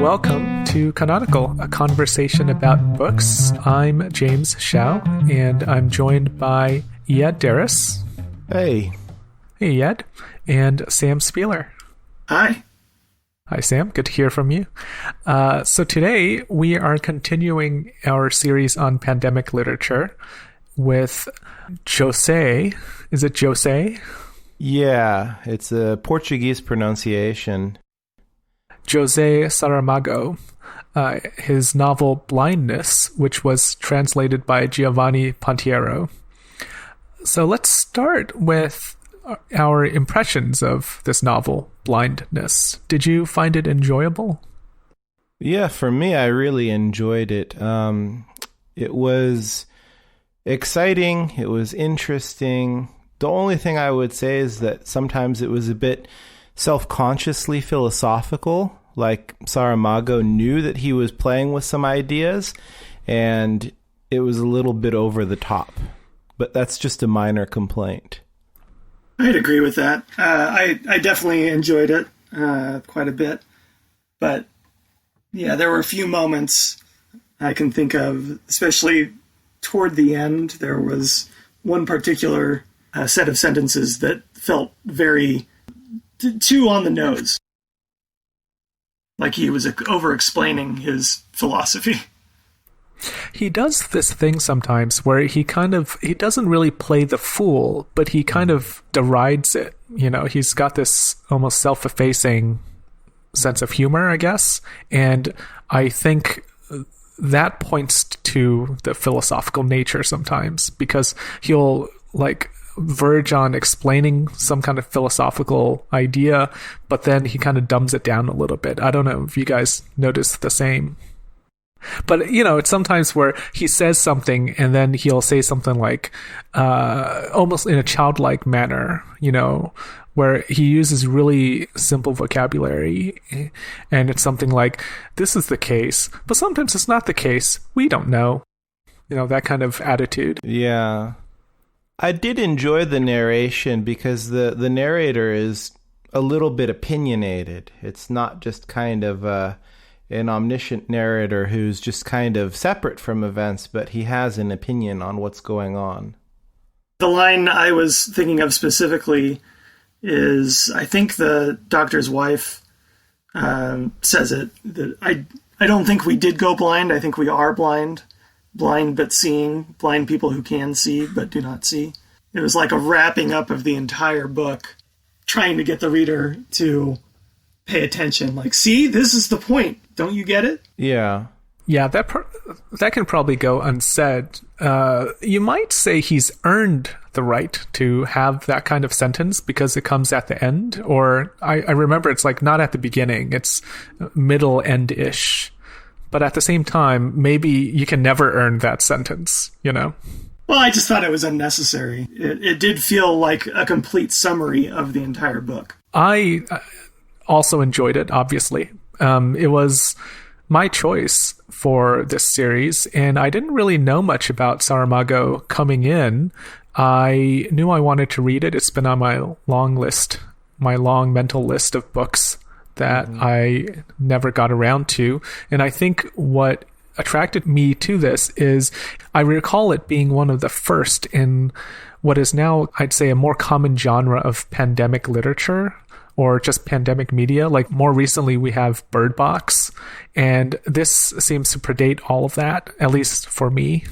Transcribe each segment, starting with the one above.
welcome to Canonical, a conversation about books. I'm James Shao, and I'm joined by Yed Darris. Hey. Hey, Yed. And Sam Spieler. Hi. Hi, Sam. Good to hear from you. So today we are continuing our series on pandemic literature with Jose. Is it Jose? Yeah, it's a Portuguese pronunciation. Jose Saramago. His novel Blindness, which was translated by Giovanni Pontiero. So let's start with our impressions of this novel, Blindness. Did you find it enjoyable? Yeah, for me, I really enjoyed it. It was exciting. It was interesting. The only thing I would say is that sometimes it was a bit self-consciously philosophical. Like Saramago knew that he was playing with some ideas, and it was a little bit over the top. But that's just a minor complaint. I'd agree with that. I definitely enjoyed it quite a bit. But, yeah, there were a few moments I can think of, especially toward the end. There was one particular set of sentences that felt very too on the nose. Like he was over-explaining his philosophy. He does this thing sometimes where he doesn't really play the fool, but he kind of derides it. You know, he's got this almost self-effacing sense of humor, I guess. And I think that points to the philosophical nature sometimes, because he'll verge on explaining some kind of philosophical idea, but then he kind of dumbs it down a little bit. I don't know if you guys notice the same. But, you know, it's sometimes where he says something and then he'll say something like, almost in a childlike manner, you know, where he uses really simple vocabulary. And it's something like, this is the case, but sometimes it's not the case. We don't know. You know, that kind of attitude. Yeah. I did enjoy the narration because the narrator is a little bit opinionated. It's not just kind of an omniscient narrator who's just kind of separate from events, but he has an opinion on what's going on. The line I was thinking of specifically is, I think the doctor's wife says it, that I don't think we did go blind. I think we are blind. Blind but seeing. Blind people who can see but do not see. It was like a wrapping up of the entire book, trying to get the reader to pay attention. Like, see, this is the point. Don't you get it? Yeah. Yeah, that can probably go unsaid. You might say he's earned the right to have that kind of sentence because it comes at the end. Or I remember it's like not at the beginning. It's middle end-ish. But at the same time, maybe you can never earn that sentence, you know? Well, I just thought it was unnecessary. It did feel like a complete summary of the entire book. I also enjoyed it, obviously. It was my choice for this series, and I didn't really know much about Saramago coming in. I knew I wanted to read it. It's been on my long mental list of books that I never got around to. And I think what attracted me to this is I recall it being one of the first in what is now, I'd say, a more common genre of pandemic literature, or just pandemic media. Like more recently, we have Bird Box, and this seems to predate all of that, at least for me.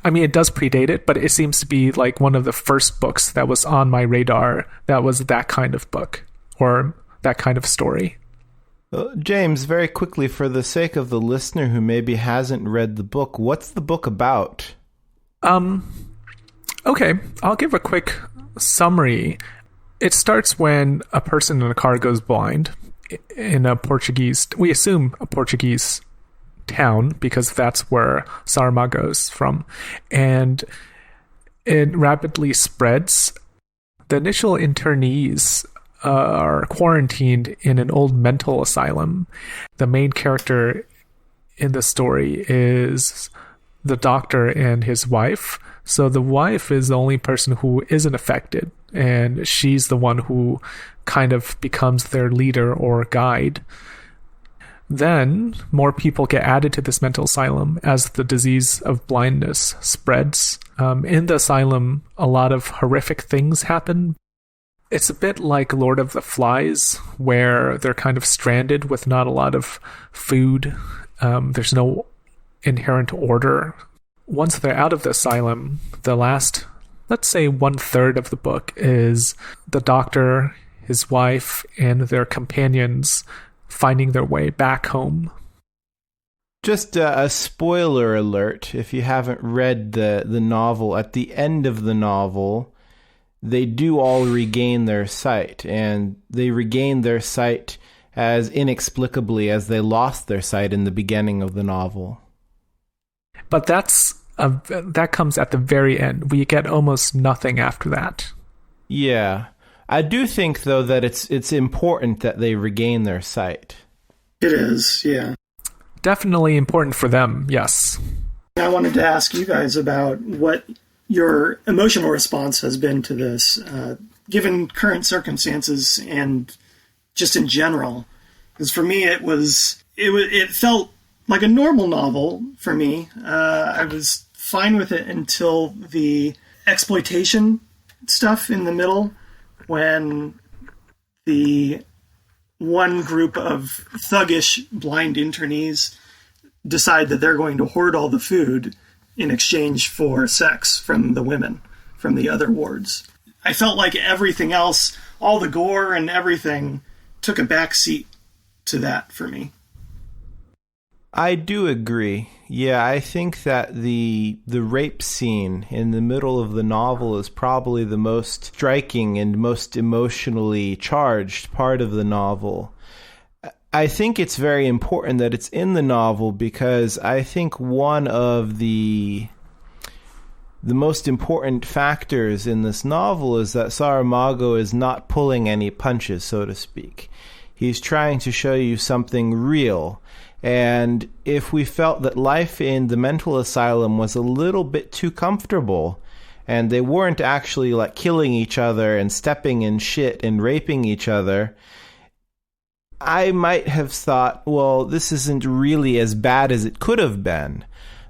I mean, it does predate it, but it seems to be like one of the first books that was on my radar that was that kind of book, or that kind of story. James, very quickly, for the sake of the listener who maybe hasn't read the book, what's the book about? Okay, I'll give a quick summary. It starts when a person in a car goes blind in we assume a Portuguese town, because that's where Saramago's from. And it rapidly spreads. The initial internees are quarantined in an old mental asylum. The main character in the story is the doctor and his wife. So the wife is the only person who isn't affected, and she's the one who kind of becomes their leader or guide. Then more people get added to this mental asylum as the disease of blindness spreads. In the asylum, a lot of horrific things happen. It's a bit like Lord of the Flies, where they're kind of stranded with not a lot of food. There's no inherent order. Once they're out of the asylum, the last, let's say 1/3 of the book is the doctor, his wife, and their companions finding their way back home. Just a spoiler alert, if you haven't read the novel, at the end of the novel, they do all regain their sight, and they regain their sight as inexplicably as they lost their sight in the beginning of the novel. But that comes at the very end. We get almost nothing after that. Yeah. I do think, though, that it's important that they regain their sight. It is, yeah. Definitely important for them, yes. I wanted to ask you guys about what your emotional response has been to this, given current circumstances and just in general. Because for me, it felt like a normal novel for me. I was fine with it until the exploitation stuff in the middle, when the one group of thuggish blind internees decide that they're going to hoard all the food in exchange for sex from the women from the other wards. I felt like everything else, all the gore and everything, took a back seat to that for me. I do agree. Yeah, I think that the rape scene in the middle of the novel is probably the most striking and most emotionally charged part of the novel. I think it's very important that it's in the novel because I think one of the most important factors in this novel is that Saramago is not pulling any punches, so to speak. He's trying to show you something real. And if we felt that life in the mental asylum was a little bit too comfortable, and they weren't actually like killing each other and stepping in shit and raping each other, I might have thought, well, this isn't really as bad as it could have been.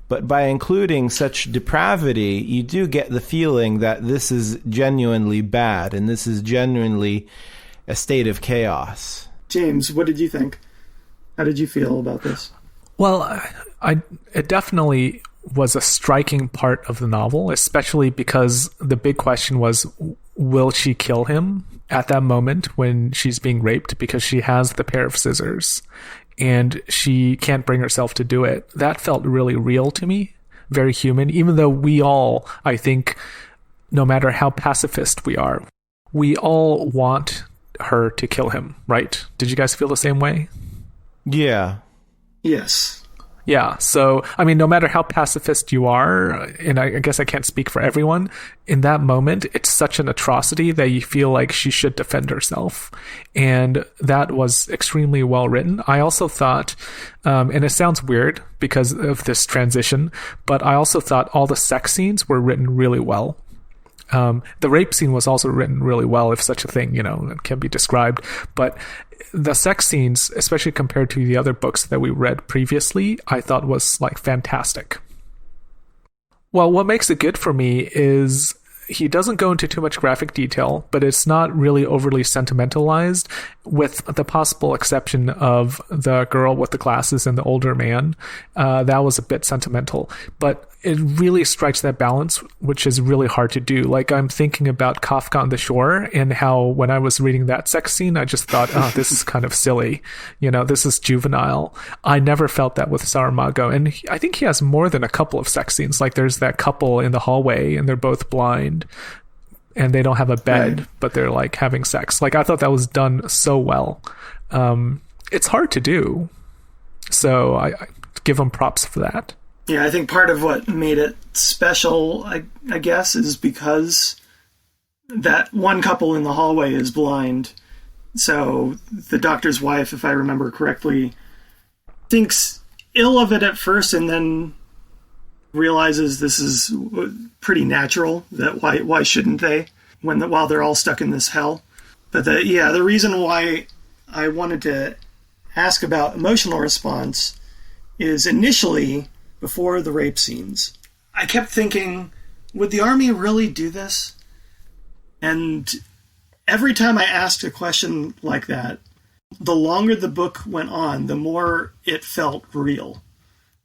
But by including such depravity, you do get the feeling that this is genuinely bad, and this is genuinely a state of chaos. James, what did you think? How did you feel about this? Well, it definitely was a striking part of the novel, especially because the big question was, will she kill him at that moment when she's being raped, because she has the pair of scissors and she can't bring herself to do it. That felt really real to me, very human, even though we all, I think, no matter how pacifist we are, we all want her to kill him, right? Did you guys feel the same way? Yeah. Yes. Yeah, so, I mean, no matter how pacifist you are, and I guess I can't speak for everyone, in that moment, it's such an atrocity that you feel like she should defend herself. And that was extremely well written. I also thought, and it sounds weird because of this transition, but I also thought all the sex scenes were written really well. The rape scene was also written really well, if such a thing, can be described. But the sex scenes, especially compared to the other books that we read previously, I thought was like fantastic. Well, what makes it good for me is he doesn't go into too much graphic detail, but it's not really overly sentimentalized, with the possible exception of the girl with the glasses and the older man. That was a bit sentimental, but it really strikes that balance, which is really hard to do. Like, I'm thinking about Kafka on the Shore, and how when I was reading that sex scene, I just thought, oh, this is kind of silly. This is juvenile. I never felt that with Saramago. And I think he has more than a couple of sex scenes. Like, there's that couple in the hallway, and they're both blind, and they don't have a bed, but they're like having sex. Like, I thought that was done so well. It's hard to do. So I give him props for that. Yeah, I think part of what made it special, I guess, is because that one couple in the hallway is blind. So the doctor's wife, if I remember correctly, thinks ill of it at first and then realizes this is pretty natural, that why shouldn't they while they're all stuck in this hell. But the reason why I wanted to ask about emotional response is initially before the rape scenes. I kept thinking, would the army really do this? And every time I asked a question like that, the longer the book went on, the more it felt real.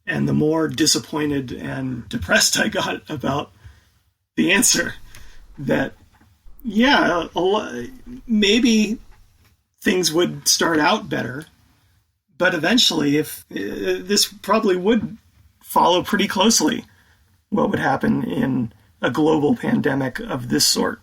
And the more disappointed and depressed I got about the answer. That, yeah, maybe things would start out better, but eventually, if this probably would follow pretty closely what would happen in a global pandemic of this sort.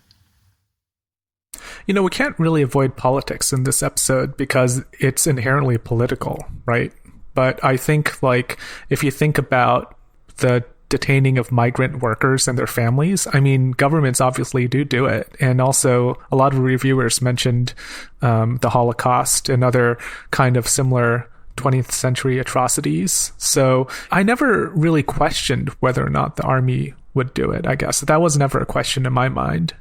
You know, we can't really avoid politics in this episode because it's inherently political, right? But I think, like, if you think about the detaining of migrant workers and their families, I mean, governments obviously do it. And also, a lot of reviewers mentioned the Holocaust and other kind of similar 20th century atrocities. So I never really questioned whether or not the army would do it, I guess. That was never a question in my mind.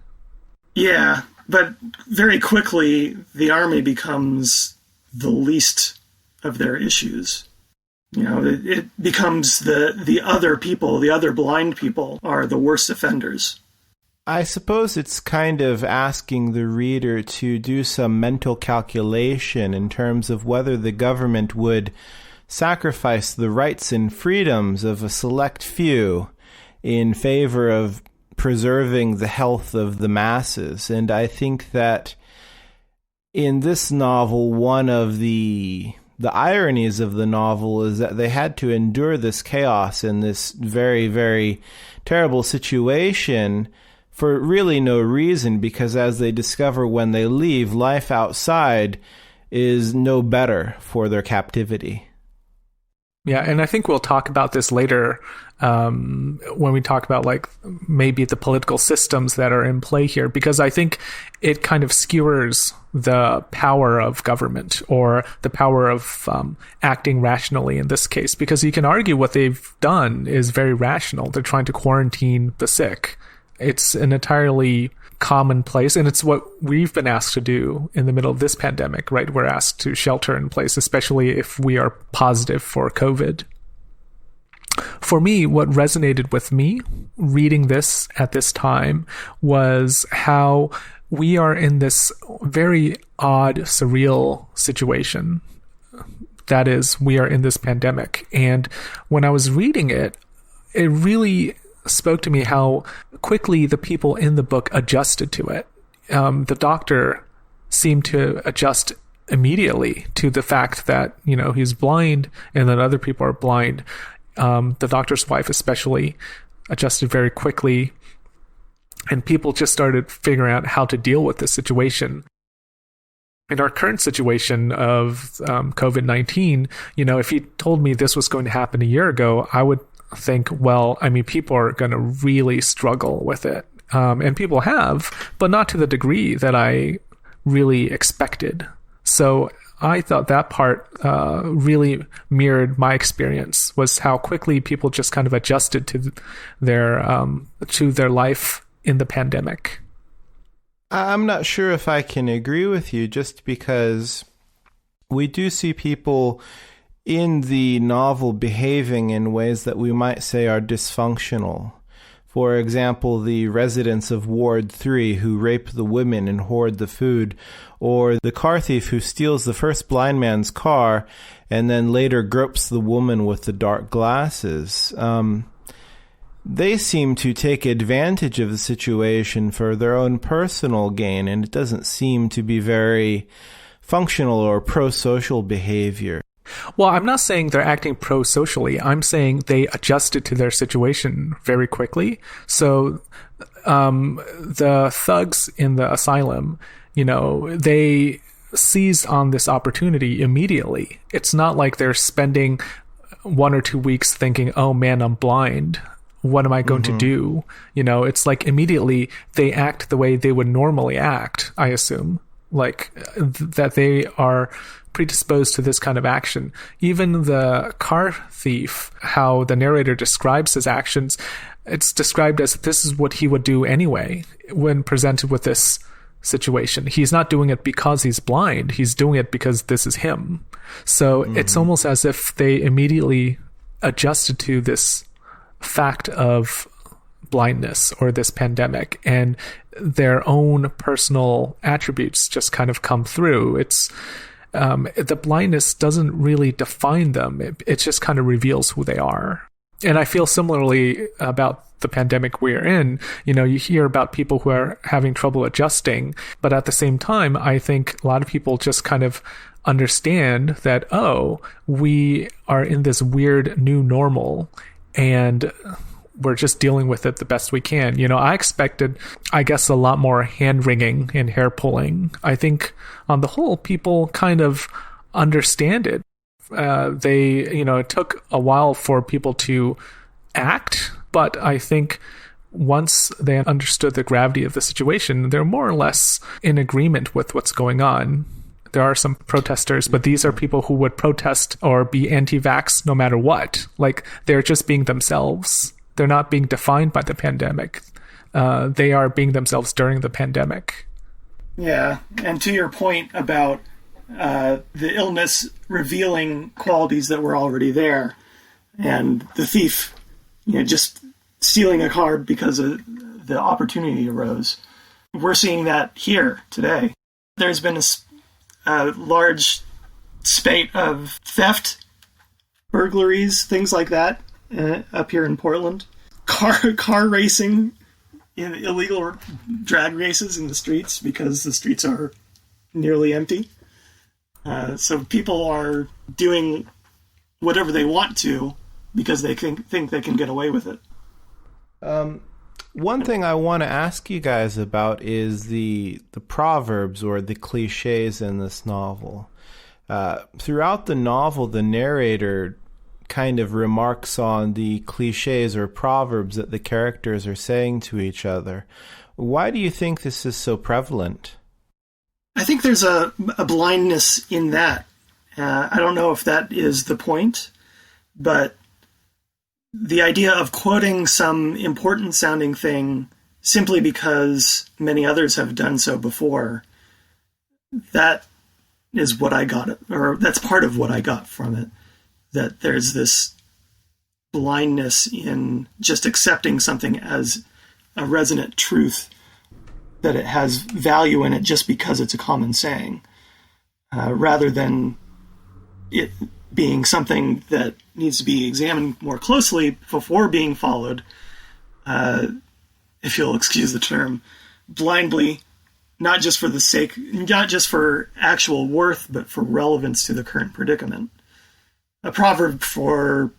Yeah, but very quickly, the army becomes the least of their issues. You know, it becomes the other people, the other blind people are the worst offenders. I suppose it's kind of asking the reader to do some mental calculation in terms of whether the government would sacrifice the rights and freedoms of a select few in favor of preserving the health of the masses. And I think that in this novel, one of the ironies of the novel is that they had to endure this chaos and this very, very terrible situation for really no reason, because as they discover when they leave, life outside is no better for their captivity. Yeah, and I think we'll talk about this later when we talk about, like, maybe the political systems that are in play here, because I think it kind of skewers the power of government or the power of acting rationally in this case, because you can argue what they've done is very rational. They're trying to quarantine the sick. It's an entirely commonplace, and it's what we've been asked to do in the middle of this pandemic, right? We're asked to shelter in place, especially if we are positive for COVID. For me, what resonated with me reading this at this time was how we are in this very odd, surreal situation. That is, we are in this pandemic. And when I was reading it, it really spoke to me how quickly the people in the book adjusted to it. The doctor seemed to adjust immediately to the fact that, you know, he's blind and that other people are blind. The doctor's wife especially adjusted very quickly, and people just started figuring out how to deal with this situation. In our current situation of COVID-19, you know, if you told me this was going to happen a year ago, I would think, well, I mean, people are going to really struggle with it. And people have, but not to the degree that I really expected. So I thought that part really mirrored my experience, was how quickly people just kind of adjusted to their life in the pandemic. I'm not sure if I can agree with you, just because we do see people in the novel behaving in ways that we might say are dysfunctional. For example, the residents of Ward 3 who rape the women and hoard the food, or the car thief who steals the first blind man's car and then later gropes the woman with the dark glasses. They seem to take advantage of the situation for their own personal gain, and it doesn't seem to be very functional or pro-social behavior. Well, I'm not saying they're acting pro-socially. I'm saying they adjusted to their situation very quickly. So the thugs in the asylum, you know, they seized on this opportunity immediately. It's not like they're spending 1 or 2 weeks thinking, oh man, I'm blind. What am I going to do? You know, it's like immediately they act the way they would normally act, I assume. Like that they are predisposed to this kind of action. Even the car thief, how the narrator describes his actions, it's described as this is what he would do anyway when presented with this situation. He's not doing it because he's blind. He's doing it because this is him. So it's almost as if they immediately adjusted to this fact of blindness or this pandemic, and their own personal attributes just kind of come through. It's the blindness doesn't really define them. It just kind of reveals who they are. And I feel similarly about the pandemic we're in. You know, you hear about people who are having trouble adjusting, but at the same time, I think a lot of people just kind of understand that, oh, we are in this weird new normal and we're just dealing with it the best we can. You know, I expected, I guess, a lot more hand wringing and hair pulling. I think on the whole, people kind of understand it. It took a while for people to act, but I think once they understood the gravity of the situation, they're more or less in agreement with what's going on. There are some protesters, but these are people who would protest or be anti-vax no matter what. Like, they're just being themselves. They're not being defined by the pandemic. They are being themselves during the pandemic. Yeah, and to your point about the illness revealing qualities that were already there, and the thief, just stealing a car because the opportunity arose. We're seeing that here today. There's been a large spate of theft, burglaries, things like that up here in Portland. Car racing, illegal drag races in the streets because the streets are nearly empty. So people are doing whatever they want to because they think they can get away with it. One thing I want to ask you guys about is the proverbs or the cliches in this novel. Throughout the novel, the narrator kind of remarks on the cliches or proverbs that the characters are saying to each other. Why do you think this is so prevalent? I think there's a blindness in that. I don't know if that is the point, but the idea of quoting some important sounding thing simply because many others have done so before, that is what I got, or that's part of what I got from it, that there's this blindness in just accepting something as a resonant truth, that it has value in it just because it's a common saying, rather than it being something that needs to be examined more closely before being followed, if you'll excuse the term, blindly, not just for actual worth, but for relevance to the current predicament. A proverb for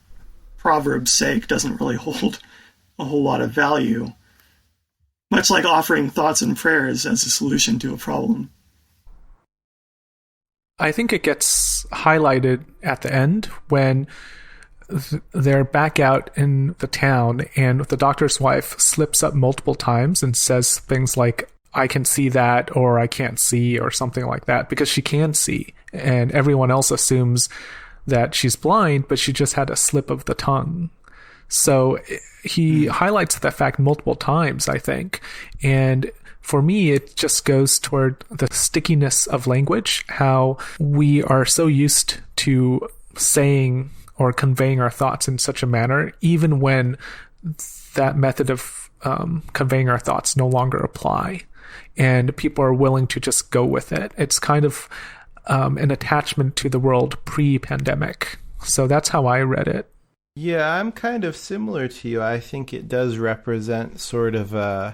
proverb's sake doesn't really hold a whole lot of value, much like offering thoughts and prayers as a solution to a problem. I think it gets highlighted at the end when they're back out in the town and the doctor's wife slips up multiple times and says things like, I can see that, or I can't see, or something like that, because she can see. And everyone else assumes that she's blind, but she just had a slip of the tongue. So he highlights that fact multiple times, I think. And for me, it just goes toward the stickiness of language, how we are so used to saying or conveying our thoughts in such a manner, even when that method of conveying our thoughts no longer apply. And people are willing to just go with it. It's kind of an attachment to the world pre-pandemic. So that's how I read it. Yeah, I'm kind of similar to you. I think it does represent sort of an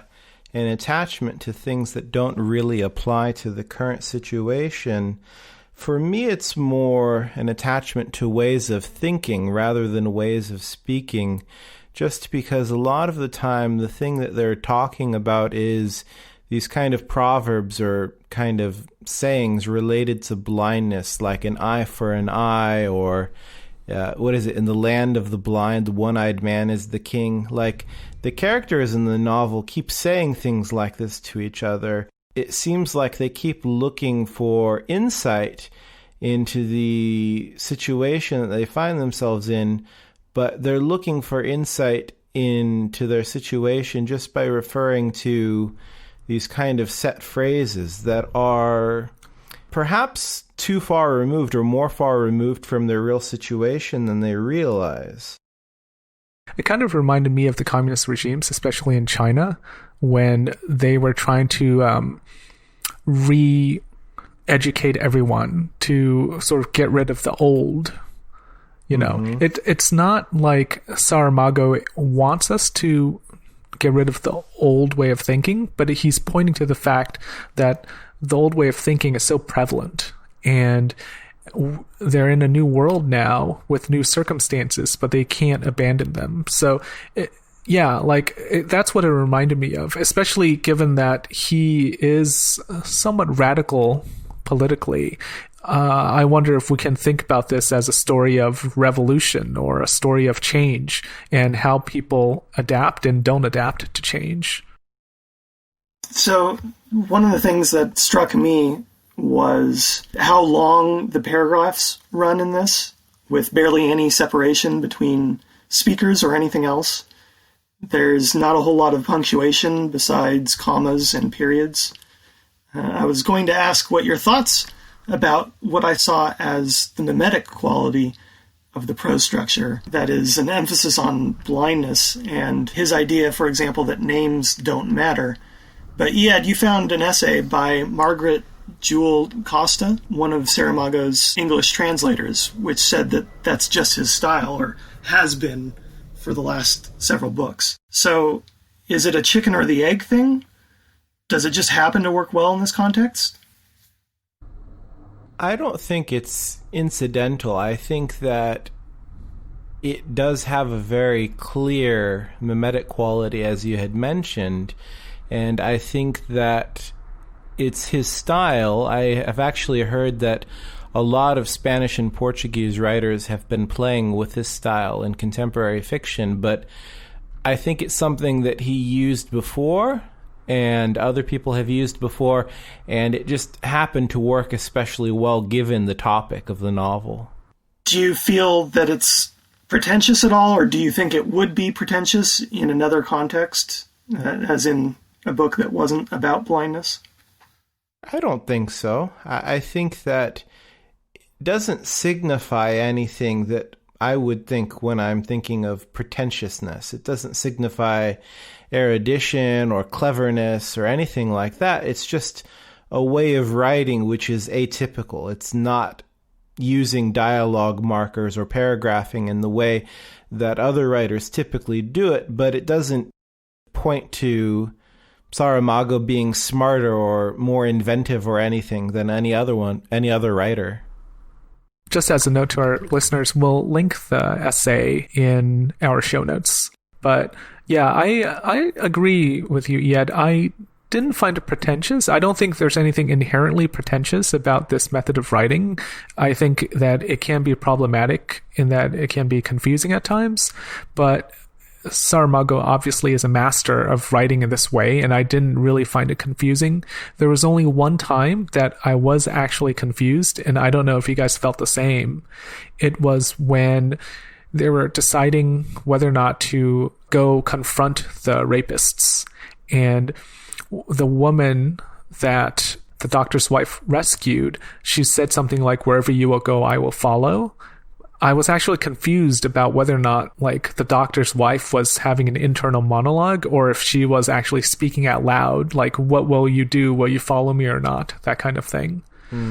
attachment to things that don't really apply to the current situation. For me, it's more an attachment to ways of thinking rather than ways of speaking, just because a lot of the time the thing that they're talking about is these kind of proverbs or kind of sayings related to blindness, like an eye for an eye, or what is it? In the land of the blind, the one-eyed man is the king. Like, the characters in the novel keep saying things like this to each other. It seems like they keep looking for insight into the situation that they find themselves in, but they're looking for insight into their situation just by referring to these kind of set phrases that are perhaps too far removed or more far removed from their real situation than they realize. It kind of reminded me of the communist regimes, especially in China, when they were trying to re-educate everyone to sort of get rid of the old. You know, it's not like Saramago wants us to get rid of the old way of thinking, but he's pointing to the fact that the old way of thinking is so prevalent, and they're in a new world now with new circumstances, but they can't abandon them. So, that's what it reminded me of, especially given that he is somewhat radical politically. I wonder if we can think about this as a story of revolution or a story of change and how people adapt and don't adapt to change. So one of the things that struck me was how long the paragraphs run in this, with barely any separation between speakers or anything else. There's not a whole lot of punctuation besides commas and periods. I was going to ask what your thoughts about what I saw as the mimetic quality of the prose structure, that is an emphasis on blindness and his idea, for example, that names don't matter. But Iad, you found an essay by Margaret Jewel Costa, one of Saramago's English translators, which said that that's just his style, or has been for the last several books. So is it a chicken or the egg thing? Does it just happen to work well in this context? I don't think it's incidental. I think that it does have a very clear mimetic quality, as you had mentioned, and I think that it's his style. I have actually heard that a lot of Spanish and Portuguese writers have been playing with this style in contemporary fiction, but I think it's something that he used before and other people have used before, and it just happened to work especially well given the topic of the novel. Do you feel that it's pretentious at all, or do you think it would be pretentious in another context, as in a book that wasn't about blindness? I don't think so. I think that it doesn't signify anything that I would think when I'm thinking of pretentiousness. It doesn't signify erudition or cleverness or anything like that. It's just a way of writing which is atypical. It's not using dialogue markers or paragraphing in the way that other writers typically do it, but it doesn't point to Saramago being smarter or more inventive or anything than any other writer. Just as a note to our listeners, we'll link the essay in our show notes. But yeah, I agree with you, Iad. I didn't find it pretentious. I don't think there's anything inherently pretentious about this method of writing. I think that it can be problematic in that it can be confusing at times, but Saramago obviously is a master of writing in this way, and I didn't really find it confusing. There was only one time that I was actually confused, and I don't know if you guys felt the same. It was when they were deciding whether or not to go confront the rapists, and the woman that the doctor's wife rescued, she said something like, "Wherever you will go, I will follow." I was actually confused about whether or not, like, the doctor's wife was having an internal monologue or if she was actually speaking out loud, like, "What will you do? Will you follow me or not?" That kind of thing.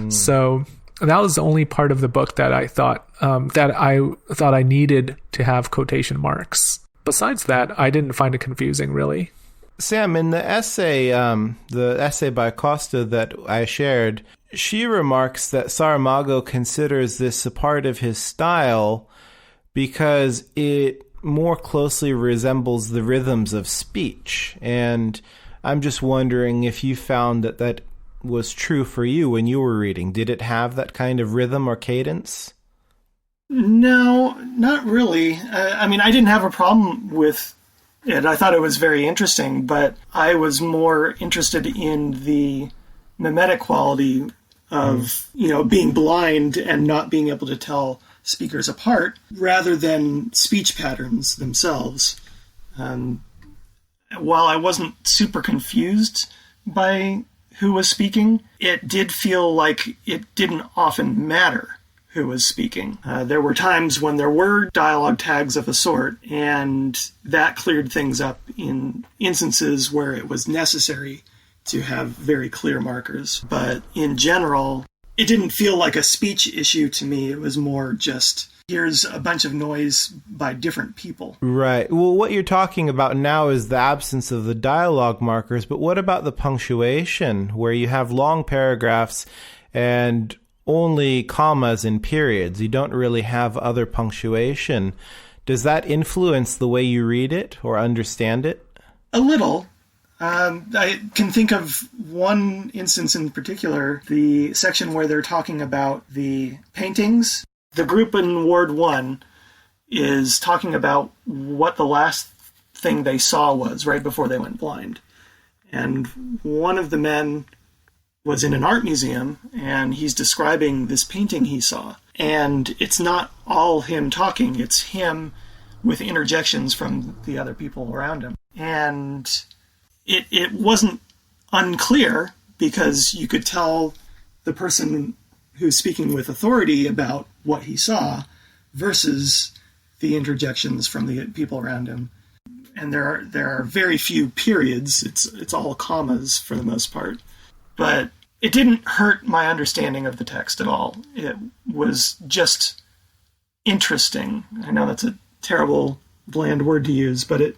So that was the only part of the book that I thought I needed to have quotation marks. Besides that, I didn't find it confusing, really. Sam, in the essay by Costa that I shared, she remarks that Saramago considers this a part of his style because it more closely resembles the rhythms of speech. And I'm just wondering if you found that was true for you when you were reading. Did it have that kind of rhythm or cadence? No, not really. I mean, I didn't have a problem with it. I thought it was very interesting, but I was more interested in the mimetic quality of, being blind and not being able to tell speakers apart, rather than speech patterns themselves. While I wasn't super confused by who was speaking, it did feel like it didn't often matter who was speaking. There were times when there were dialogue tags of a sort, and that cleared things up in instances where it was necessary to have very clear markers. But in general, it didn't feel like a speech issue to me. It was more just, here's a bunch of noise by different people. Right. Well, what you're talking about now is the absence of the dialogue markers, but what about the punctuation, where you have long paragraphs and only commas and periods? You don't really have other punctuation. Does that influence the way you read it or understand it? A little. I can think of one instance in particular, the section where they're talking about the paintings. The group in Ward 1 is talking about what the last thing they saw was right before they went blind. And one of the men was in an art museum, and he's describing this painting he saw. And it's not all him talking, it's him with interjections from the other people around him. And it wasn't unclear, because you could tell the person who's speaking with authority about what he saw versus the interjections from the people around him. And there are very few periods. It's all commas for the most part. But it didn't hurt my understanding of the text at all. It was just interesting. I know that's a terrible, bland word to use, but it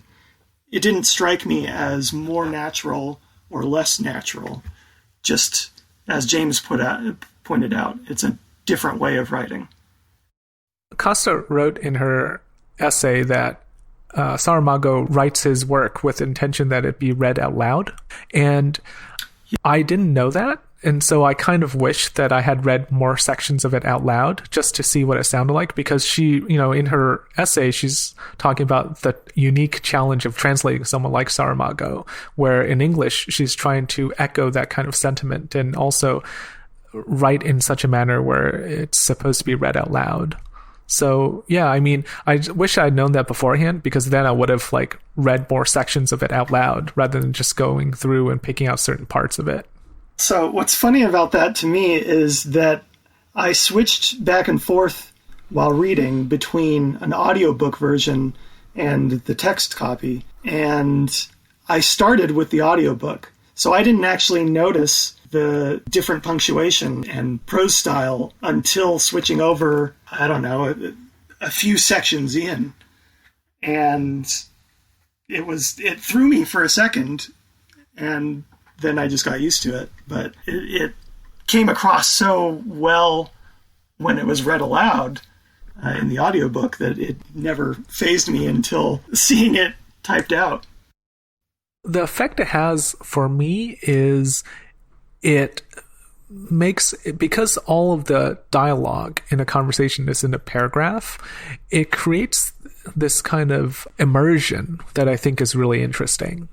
didn't strike me as more natural or less natural. Just as James pointed out, it's a different way of writing. Costa wrote in her essay that Saramago writes his work with intention that it be read out loud. And I didn't know that. And so I kind of wish that I had read more sections of it out loud just to see what it sounded like, because she, in her essay, she's talking about the unique challenge of translating someone like Saramago, where in English, she's trying to echo that kind of sentiment and also write in such a manner where it's supposed to be read out loud. So, yeah, I wish I'd known that beforehand, because then I would have read more sections of it out loud rather than just going through and picking out certain parts of it. So what's funny about that to me is that I switched back and forth while reading between an audiobook version and the text copy. And I started with the audiobook. So I didn't actually notice the different punctuation and prose style until switching over, I don't know, a few sections in. And it threw me for a second, and then I just got used to it. But it came across so well when it was read aloud in the audiobook that it never fazed me until seeing it typed out. The effect it has for me is it makes, because all of the dialogue in a conversation is in a paragraph, it creates this kind of immersion that I think is really interesting.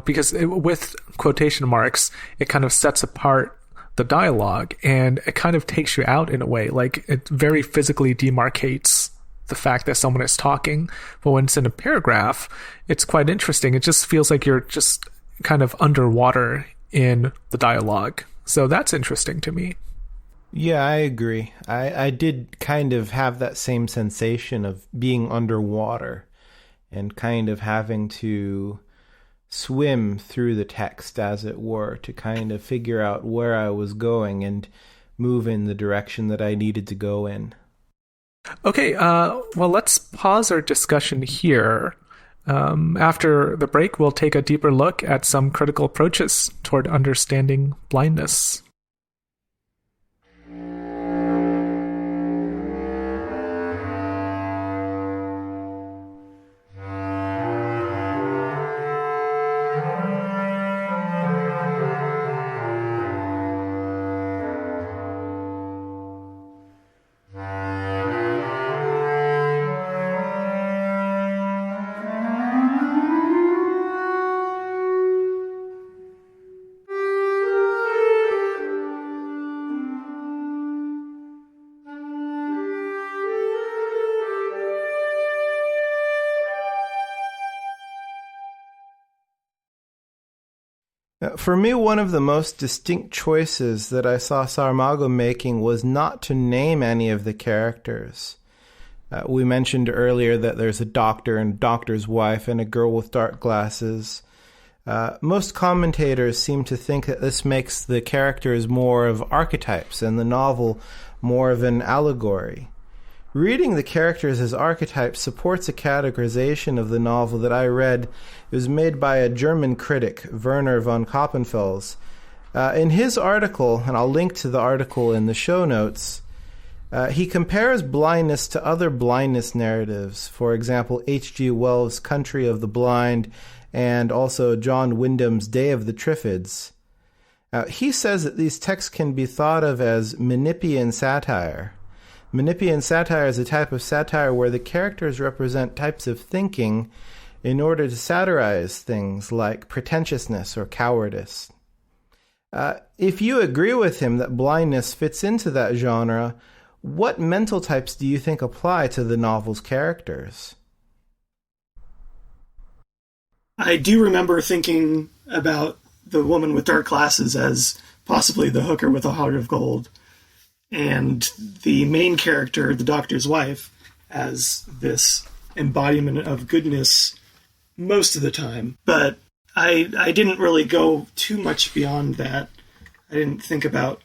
Because with quotation marks, it kind of sets apart the dialogue, and it kind of takes you out in a way. It very physically demarcates the fact that someone is talking. But when it's in a paragraph, it's quite interesting. It just feels like you're just kind of underwater in the dialogue. So that's interesting to me. Yeah, I agree. I did kind of have that same sensation of being underwater and kind of having to swim through the text, as it were, to kind of figure out where I was going and move in the direction that I needed to go in. Okay, well, let's pause our discussion here. After the break, we'll take a deeper look at some critical approaches toward understanding blindness. For me, one of the most distinct choices that I saw Saramago making was not to name any of the characters. We mentioned earlier that there's a doctor and a doctor's wife and a girl with dark glasses. Most commentators seem to think that this makes the characters more of archetypes and the novel more of an allegory. Reading the characters as archetypes supports a categorization of the novel that I read. It was made by a German critic, Werner von Koppenfels. In his article, and I'll link to the article in the show notes, he compares blindness to other blindness narratives. For example, H.G. Wells' Country of the Blind and also John Wyndham's Day of the Triffids. He says that these texts can be thought of as Manipian satire. Manipian satire is a type of satire where the characters represent types of thinking in order to satirize things like pretentiousness or cowardice. If you agree with him that blindness fits into that genre, what mental types do you think apply to the novel's characters? I do remember thinking about the woman with dark glasses as possibly the hooker with a heart of gold, and the main character, the doctor's wife, as this embodiment of goodness most of the time. But I didn't really go too much beyond that. I didn't think about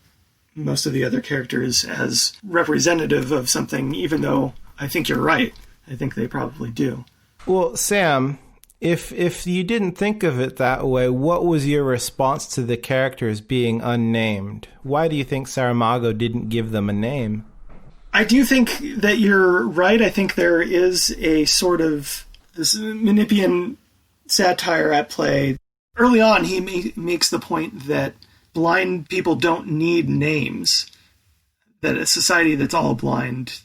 most of the other characters as representative of something, even though I think you're right. I think they probably do. Well, Sam, if you didn't think of it that way, what was your response to the characters being unnamed? Why do you think Saramago didn't give them a name? I do think that you're right. I think there is a sort of this Manipian satire at play. Early on, he makes the point that blind people don't need names, that a society that's all blind,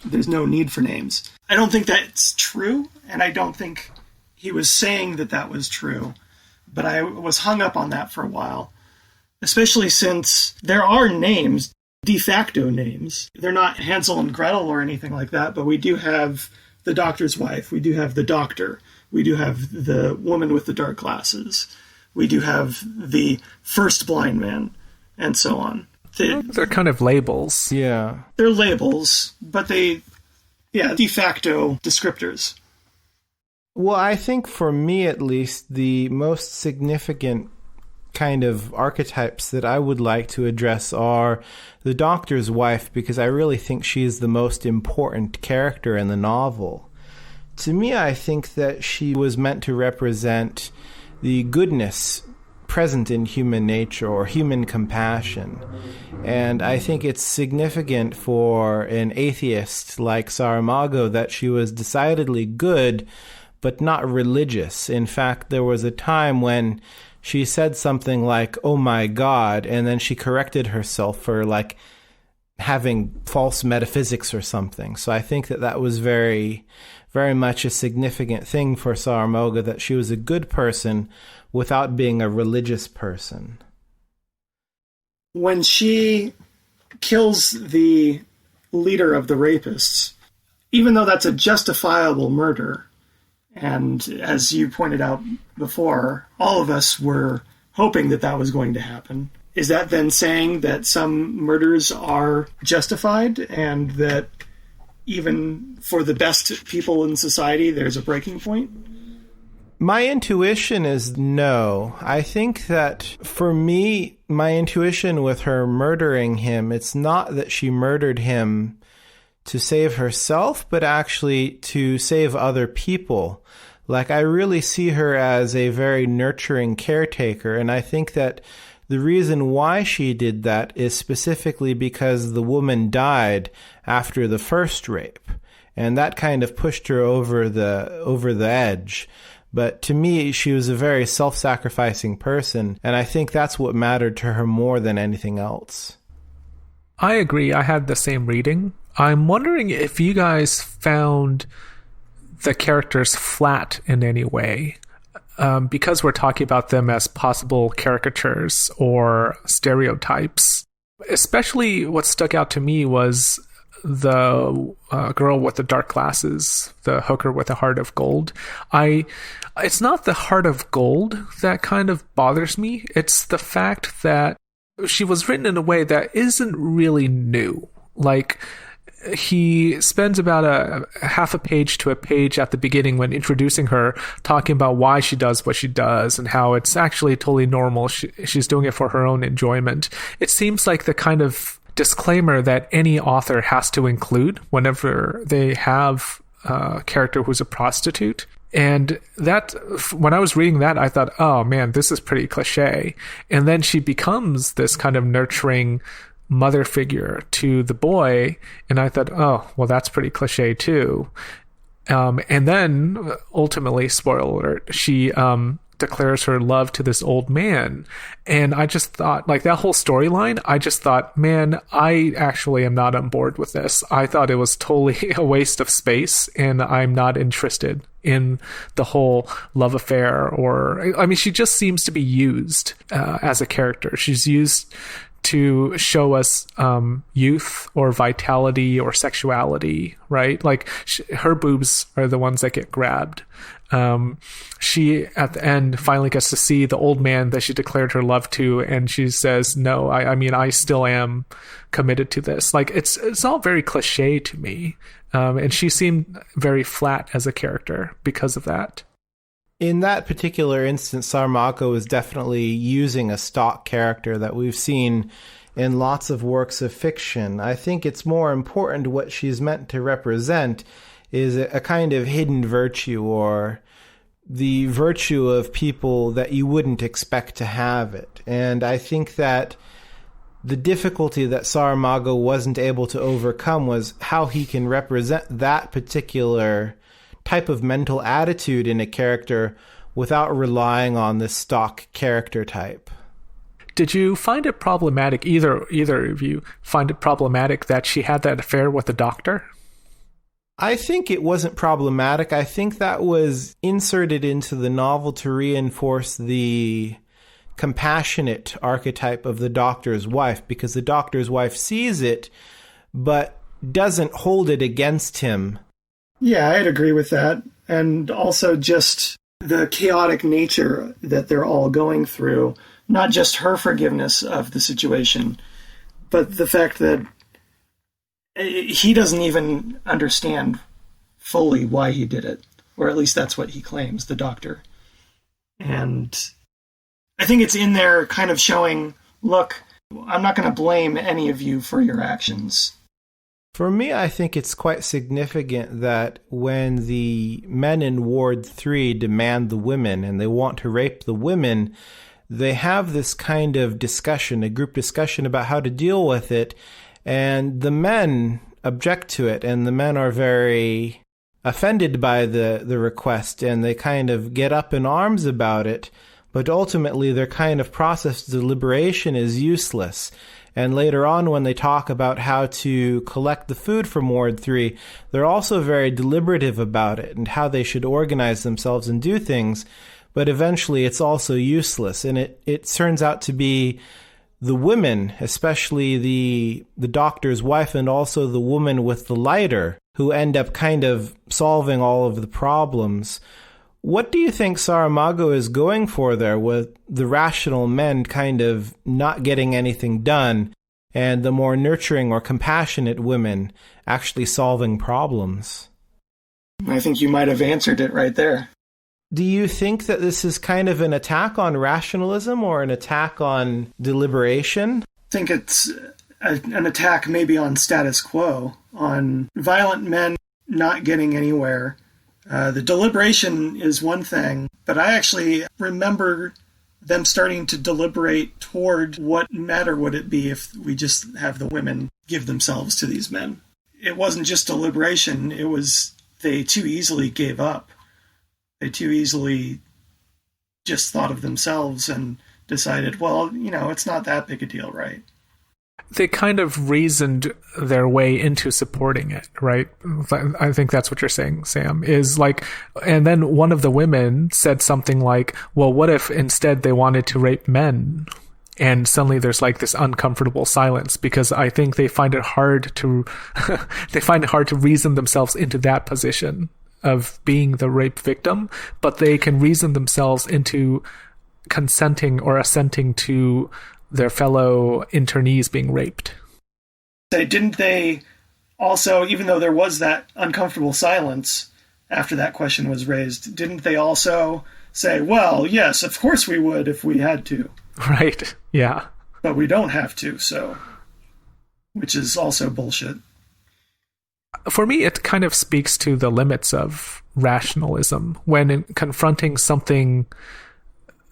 there's no need for names. I don't think that's true, and I don't think he was saying that that was true, but I was hung up on that for a while, especially since there are names, de facto names. They're not Hansel and Gretel or anything like that, but we do have the doctor's wife, we do have the doctor, we do have the woman with the dark glasses, we do have the first blind man, and so on. They're kind of labels. Yeah. They're labels, but de facto descriptors. Well, I think for me at least, the most significant kind of archetypes that I would like to address are the doctor's wife, because I really think she is the most important character in the novel. To me, I think that she was meant to represent the goodness present in human nature or human compassion. And I think it's significant for an atheist like Saramago that she was decidedly good, but not religious. In fact, there was a time when she said something like, "Oh my God," and then she corrected herself for like having false metaphysics or something. So I think that that was very, very much a significant thing for Saramago, that she was a good person without being a religious person. When she kills the leader of the rapists, even though that's a justifiable murder, and as you pointed out before, all of us were hoping that that was going to happen, is that then saying that some murders are justified and that even for the best people in society, there's a breaking point? My intuition is no. I think that for me, my intuition with her murdering him, it's not that she murdered him to save herself, but actually to save other people. Like, I really see her as a very nurturing caretaker, and I think that the reason why she did that is specifically because the woman died after the first rape, and that kind of pushed her over the edge. But to me, she was a very self-sacrificing person, and I think that's what mattered to her more than anything else. I agree. I had the same reading. I'm wondering if you guys found the characters flat in any way, because we're talking about them as possible caricatures or stereotypes. Especially what stuck out to me was the girl with the dark glasses, the hooker with a heart of gold. It's not the heart of gold that kind of bothers me. It's the fact that she was written in a way that isn't really new. Like, he spends about a half a page to a page at the beginning when introducing her, talking about why she does what she does and how it's actually totally normal. She's doing it for her own enjoyment. It seems like the kind of disclaimer that any author has to include whenever they have a character who's a prostitute. And that, when I was reading that, I thought, oh man, this is pretty cliche. And then she becomes this kind of nurturing mother figure to the boy, and I thought, oh, well, that's pretty cliche too. And then ultimately, spoiler alert, she declares her love to this old man. And I just thought, like, that whole storyline, I just thought, man, I actually am not on board with this. I thought it was totally a waste of space, and I'm not interested in the whole love affair. Or, I mean, she just seems to be used as a character. She's used to show us youth or vitality or sexuality, right? Like, her boobs are the ones that get grabbed. She, at the end, finally gets to see the old man that she declared her love to, and she says, no, I mean, I still am committed to this. Like, it's all very cliche to me. And she seemed very flat as a character because of that. In that particular instance, Sarmago is definitely using a stock character that we've seen in lots of works of fiction. I think it's more important what she's meant to represent is a kind of hidden virtue, or the virtue of people that you wouldn't expect to have it. And I think that the difficulty that Saramago wasn't able to overcome was how he can represent that particular type of mental attitude in a character without relying on the stock character type. Did you find it problematic, either of you find it problematic that she had that affair with the doctor? I think it wasn't problematic. I think that was inserted into the novel to reinforce the compassionate archetype of the doctor's wife, because the doctor's wife sees it but doesn't hold it against him. Yeah, I'd agree with that. And also just the chaotic nature that they're all going through, not just her forgiveness of the situation, but the fact that he doesn't even understand fully why he did it, or at least that's what he claims, the doctor. And I think it's in there kind of showing, look, I'm not going to blame any of you for your actions. For me, I think it's quite significant that when the men in Ward 3 demand the women and they want to rape the women, they have this kind of discussion, a group discussion about how to deal with it, and the men object to it, and the men are very offended by the request, and they kind of get up in arms about it, but ultimately their kind of process of deliberation is useless. And later on, when they talk about how to collect the food from Ward 3, they're also very deliberative about it and how they should organize themselves and do things. But eventually, it's also useless. And it turns out to be the women, especially the doctor's wife and also the woman with the lighter, who end up kind of solving all of the problems. What do you think Saramago is going for there, with the rational men kind of not getting anything done and the more nurturing or compassionate women actually solving problems? I think you might have answered it right there. Do you think that this is kind of an attack on rationalism or an attack on deliberation? I think it's an attack maybe on status quo, on violent men not getting anywhere. The deliberation is one thing, but I actually remember them starting to deliberate toward what matter would it be if we just have the women give themselves to these men. It wasn't just deliberation, it was they too easily gave up. They too easily just thought of themselves and decided, well, it's not that big a deal, right? They kind of reasoned their way into supporting it, right? I think that's what you're saying, Sam, is like, and then one of the women said something like, well, what if instead they wanted to rape men? And suddenly there's like this uncomfortable silence because I think they find it hard to reason themselves into that position of being the rape victim, but they can reason themselves into consenting or assenting to their fellow internees being raped. Didn't they also, even though there was that uncomfortable silence after that question was raised, didn't they also say, well, yes, of course we would if we had to? Right, yeah. But we don't have to, so, which is also bullshit. For me, it kind of speaks to the limits of rationalism when confronting something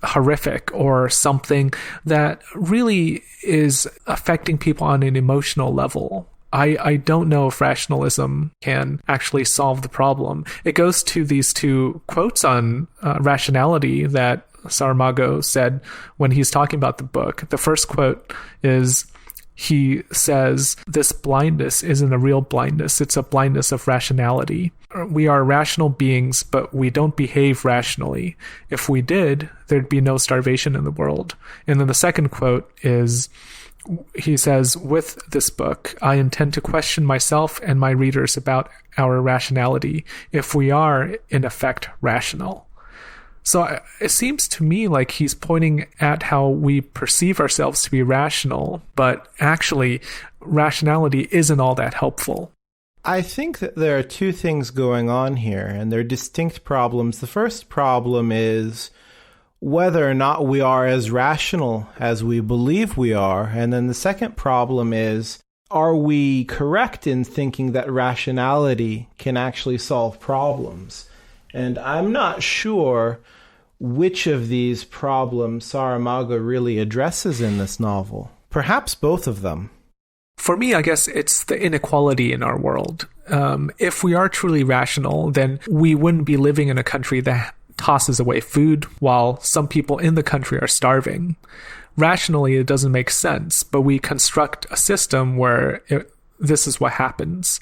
horrific or something that really is affecting people on an emotional level. I don't know if rationalism can actually solve the problem. It goes to these two quotes on rationality that Sarmago said when he's talking about the book. The first quote is, he says, "This blindness isn't a real blindness, it's a blindness of rationality. We are rational beings, but we don't behave rationally. If we did, there'd be no starvation in the world." And then the second quote is, he says, "With this book, I intend to question myself and my readers about our rationality, if we are, in effect, rational." So it seems to me like he's pointing at how we perceive ourselves to be rational, but actually, rationality isn't all that helpful. I think that there are two things going on here, and they're distinct problems. The first problem is whether or not we are as rational as we believe we are. And then the second problem is, are we correct in thinking that rationality can actually solve problems? And I'm not sure which of these problems Saramago really addresses in this novel. Perhaps both of them. For me, I guess it's the inequality in our world. If we are truly rational, then we wouldn't be living in a country that tosses away food while some people in the country are starving. Rationally, it doesn't make sense, but we construct a system where this is what happens.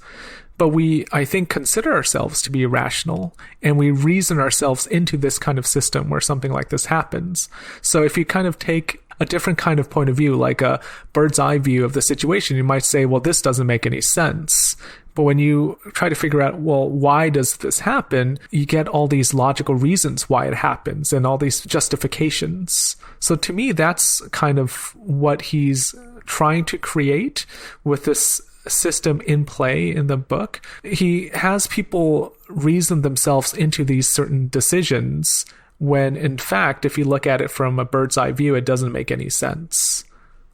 But we, I think, consider ourselves to be rational, and we reason ourselves into this kind of system where something like this happens. So if you kind of take a different kind of point of view, like a bird's eye view of the situation, you might say, well, this doesn't make any sense. But when you try to figure out, well, why does this happen? You get all these logical reasons why it happens and all these justifications. So to me, that's kind of what he's trying to create with this system in play in the book. He has people reason themselves into these certain decisions when, in fact, if you look at it from a bird's eye view, it doesn't make any sense.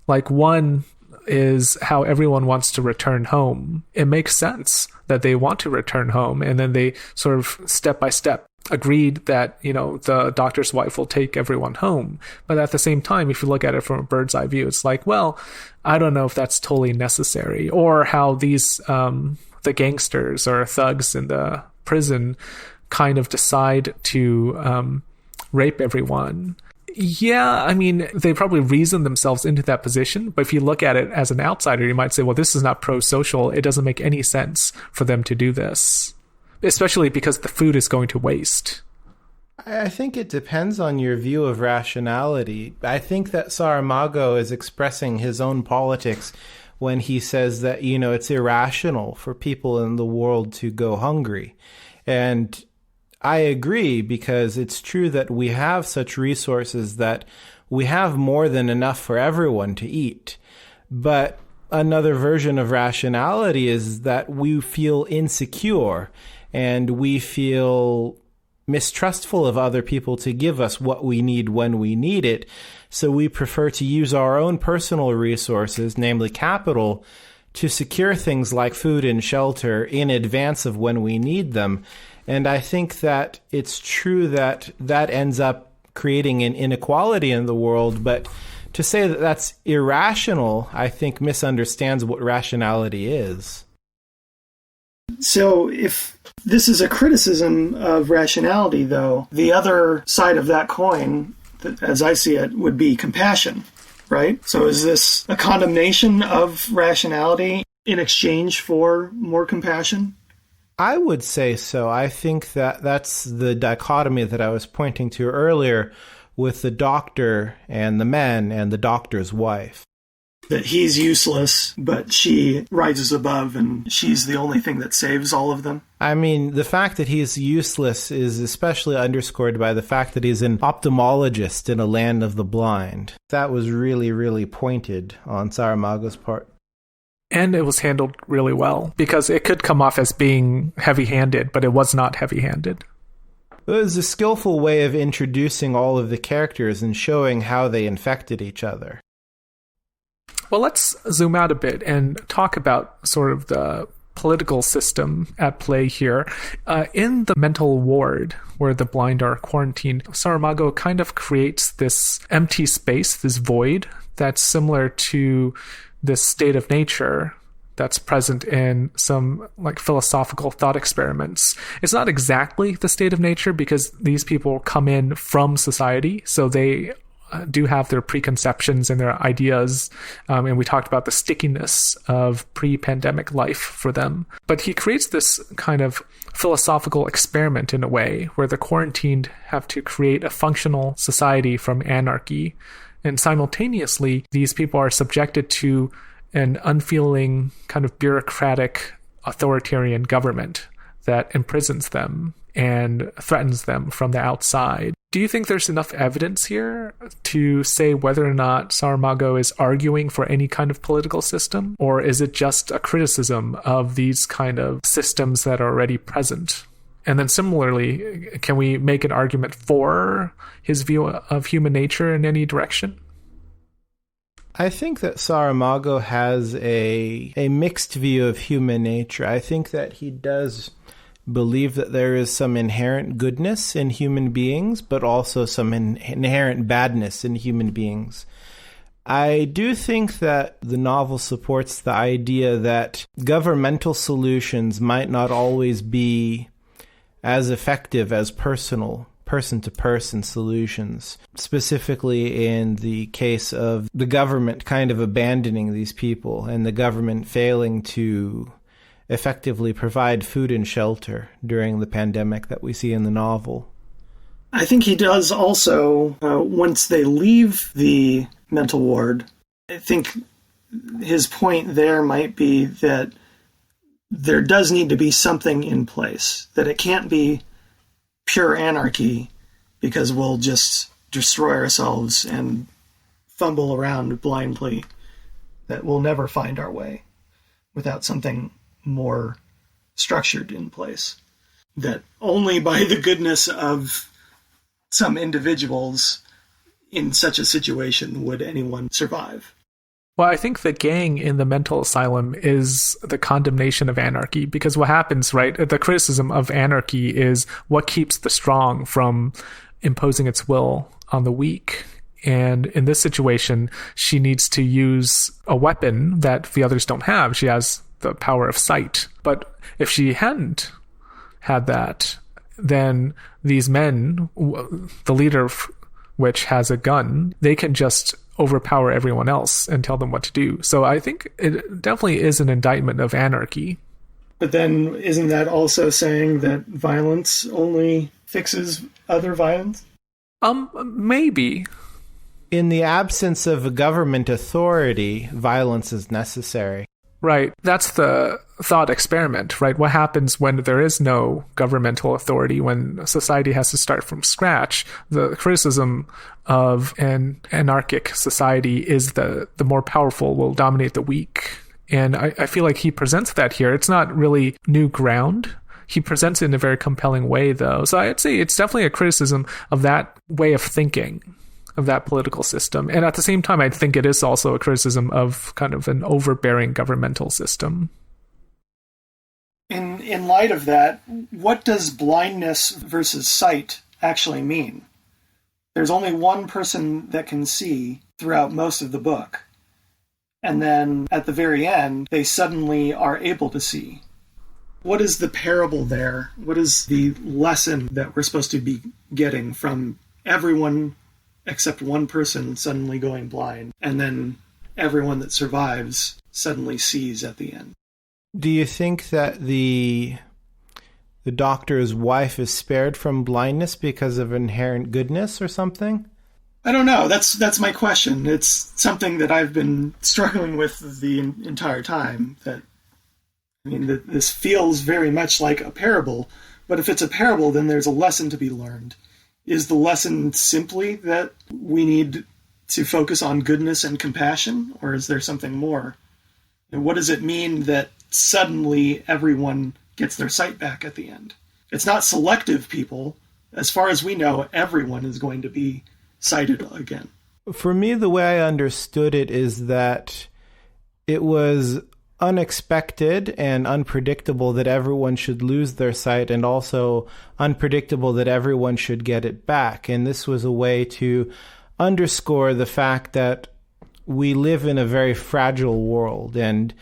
Like, one is how everyone wants to return home. It makes sense that they want to return home, and then they sort of step by step agreed that, you know, the doctor's wife will take everyone home. But at the same time, if you look at it from a bird's eye view, it's like, well, I don't know if that's totally necessary. Or how these the gangsters or thugs in the prison kind of decide to rape everyone. Yeah, I mean, they probably reason themselves into that position, but if you look at it as an outsider, you might say, well, this is not pro-social. It doesn't make any sense for them to do this, especially because the food is going to waste. I think it depends on your view of rationality. I think that Saramago is expressing his own politics when he says that, you know, it's irrational for people in the world to go hungry. And I agree, because it's true that we have such resources that we have more than enough for everyone to eat. But another version of rationality is that we feel insecure and we feel mistrustful of other people to give us what we need when we need it. So we prefer to use our own personal resources, namely capital, to secure things like food and shelter in advance of when we need them. And I think that it's true that that ends up creating an inequality in the world. But to say that that's irrational, I think misunderstands what rationality is. So if this is a criticism of rationality, though, the other side of that coin, as I see it, would be compassion, right? So is this a condemnation of rationality in exchange for more compassion? I would say so. I think that that's the dichotomy that I was pointing to earlier, with the doctor and the men and the doctor's wife. That he's useless, but she rises above and she's the only thing that saves all of them. I mean, the fact that he's useless is especially underscored by the fact that he's an ophthalmologist in a land of the blind. That was really, really pointed on Saramago's part. And it was handled really well, because it could come off as being heavy-handed, but it was not heavy-handed. It was a skillful way of introducing all of the characters and showing how they infected each other. Well, let's zoom out a bit and talk about sort of the political system at play here. In the mental ward where the blind are quarantined, Saramago kind of creates this empty space, this void, that's similar to this state of nature that's present in some like philosophical thought experiments. It's not exactly the state of nature because these people come in from society, so they do have their preconceptions and their ideas, and we talked about the stickiness of pre-pandemic life for them. But he creates this kind of philosophical experiment in a way where the quarantined have to create a functional society from anarchy, and simultaneously these people are subjected to an unfeeling kind of bureaucratic authoritarian government that imprisons them and threatens them from the outside. Do you think there's enough evidence here to say whether or not Saramago is arguing for any kind of political system, or is it just a criticism of these kind of systems that are already present? And then similarly, can we make an argument for his view of human nature in any direction? I think that Saramago has a mixed view of human nature. I think that he does believe that there is some inherent goodness in human beings, but also some inherent badness in human beings. I do think that the novel supports the idea that governmental solutions might not always be as effective as person-to-person solutions, specifically in the case of the government kind of abandoning these people and the government failing to effectively provide food and shelter during the pandemic that we see in the novel. I think he does also, once they leave the mental ward, I think his point there might be that there does need to be something in place, that it can't be pure anarchy because we'll just destroy ourselves and fumble around blindly, that we'll never find our way without something more structured in place, that only by the goodness of some individuals in such a situation would anyone survive. Well, I think the gang in the mental asylum is the condemnation of anarchy, because what happens, right, the criticism of anarchy is what keeps the strong from imposing its will on the weak. And in this situation, she needs to use a weapon that the others don't have. She has the power of sight. But if she hadn't had that, then these men, the leader of which has a gun, they can just overpower everyone else and tell them what to do. So I think it definitely is an indictment of anarchy. But then isn't that also saying that violence only fixes other violence? Maybe. In the absence of a government authority, violence is necessary. Right. That's the thought experiment, right? What happens when there is no governmental authority, when society has to start from scratch? The criticism of an anarchic society is the more powerful will dominate the weak. And I feel like he presents that here. It's not really new ground. He presents it in a very compelling way, though. So I'd say it's definitely a criticism of that way of thinking, of that political system. And at the same time, I think it is also a criticism of kind of an overbearing governmental system. In light of that, what does blindness versus sight actually mean? There's only one person that can see throughout most of the book. And then at the very end, they suddenly are able to see. What is the parable there? What is the lesson that we're supposed to be getting from everyone except one person suddenly going blind, and then everyone that survives suddenly sees at the end? Do you think that the doctor's wife is spared from blindness because of inherent goodness or something? I don't know. That's my question. It's something that I've been struggling with the entire time. This feels very much like a parable, but if it's a parable, then there's a lesson to be learned. Is the lesson simply that we need to focus on goodness and compassion, or is there something more? And what does it mean that suddenly everyone gets their sight back at the end? It's not selective people. As far as we know, everyone is going to be sighted again. For me, the way I understood it is that it was unexpected and unpredictable that everyone should lose their sight, and also unpredictable that everyone should get it back. And this was a way to underscore the fact that we live in a very fragile world, and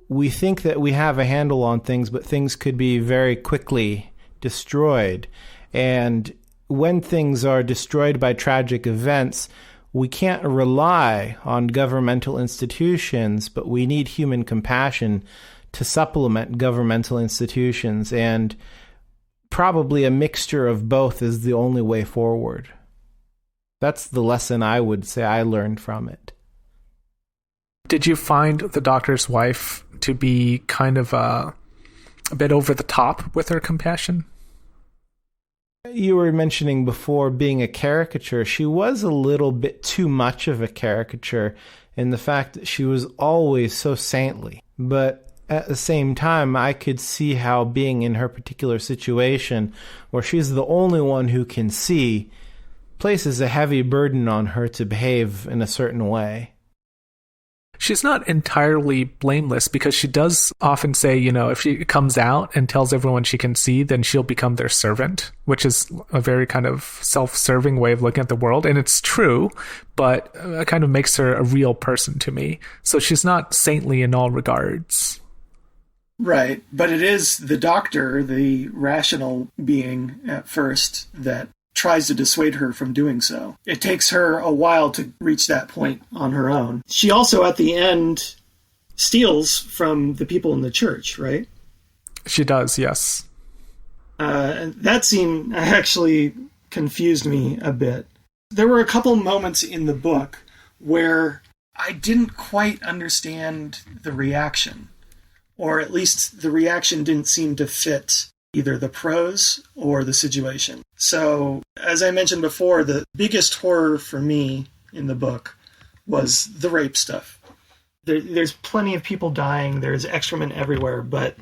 we think that we have a handle on things, but things could be very quickly destroyed. And when things are destroyed by tragic events, we can't rely on governmental institutions, but we need human compassion to supplement governmental institutions, and probably a mixture of both is the only way forward. That's the lesson I would say I learned from it. Did you find the doctor's wife to be kind of a bit over the top with her compassion? You were mentioning before being a caricature. She was a little bit too much of a caricature in the fact that she was always so saintly. But at the same time, I could see how being in her particular situation, where she's the only one who can see, places a heavy burden on her to behave in a certain way. She's not entirely blameless, because she does often say, if she comes out and tells everyone she can see, then she'll become their servant, which is a very kind of self-serving way of looking at the world. And it's true, but it kind of makes her a real person to me. So she's not saintly in all regards. Right. But it is the doctor, the rational being at first, that tries to dissuade her from doing so. It takes her a while to reach that point on her own. She also, at the end, steals from the people in the church, right? She does, yes. And that scene actually confused me a bit. There were a couple moments in the book where I didn't quite understand the reaction, or at least the reaction didn't seem to fit either the prose or the situation. So, as I mentioned before, the biggest horror for me in the book was the rape stuff. There's plenty of people dying, there's excrement everywhere, but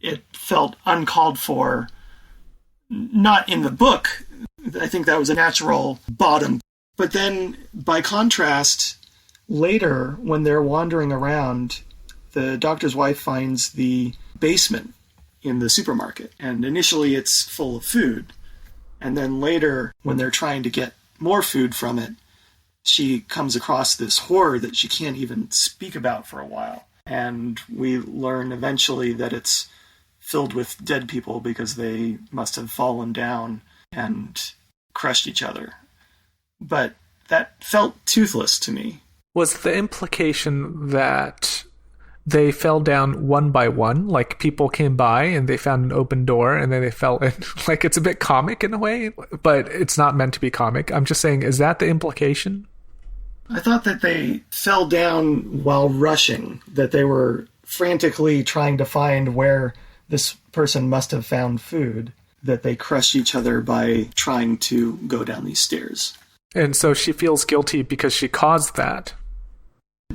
it felt uncalled for. Not in the book. I think that was a natural bottom. But then, by contrast, later, when they're wandering around, the doctor's wife finds the basement in the supermarket. And initially it's full of food. And then later, when they're trying to get more food from it, she comes across this horror that she can't even speak about for a while. And we learn eventually that it's filled with dead people because they must have fallen down and crushed each other. But that felt toothless to me. Was the implication that they fell down one by one, like people came by and they found an open door and then they fell in? Like, it's a bit comic in a way, but it's not meant to be comic. I'm just saying, is that the implication? I thought that they fell down while rushing, that they were frantically trying to find where this person must have found food, that they crushed each other by trying to go down these stairs. And so she feels guilty because she caused that.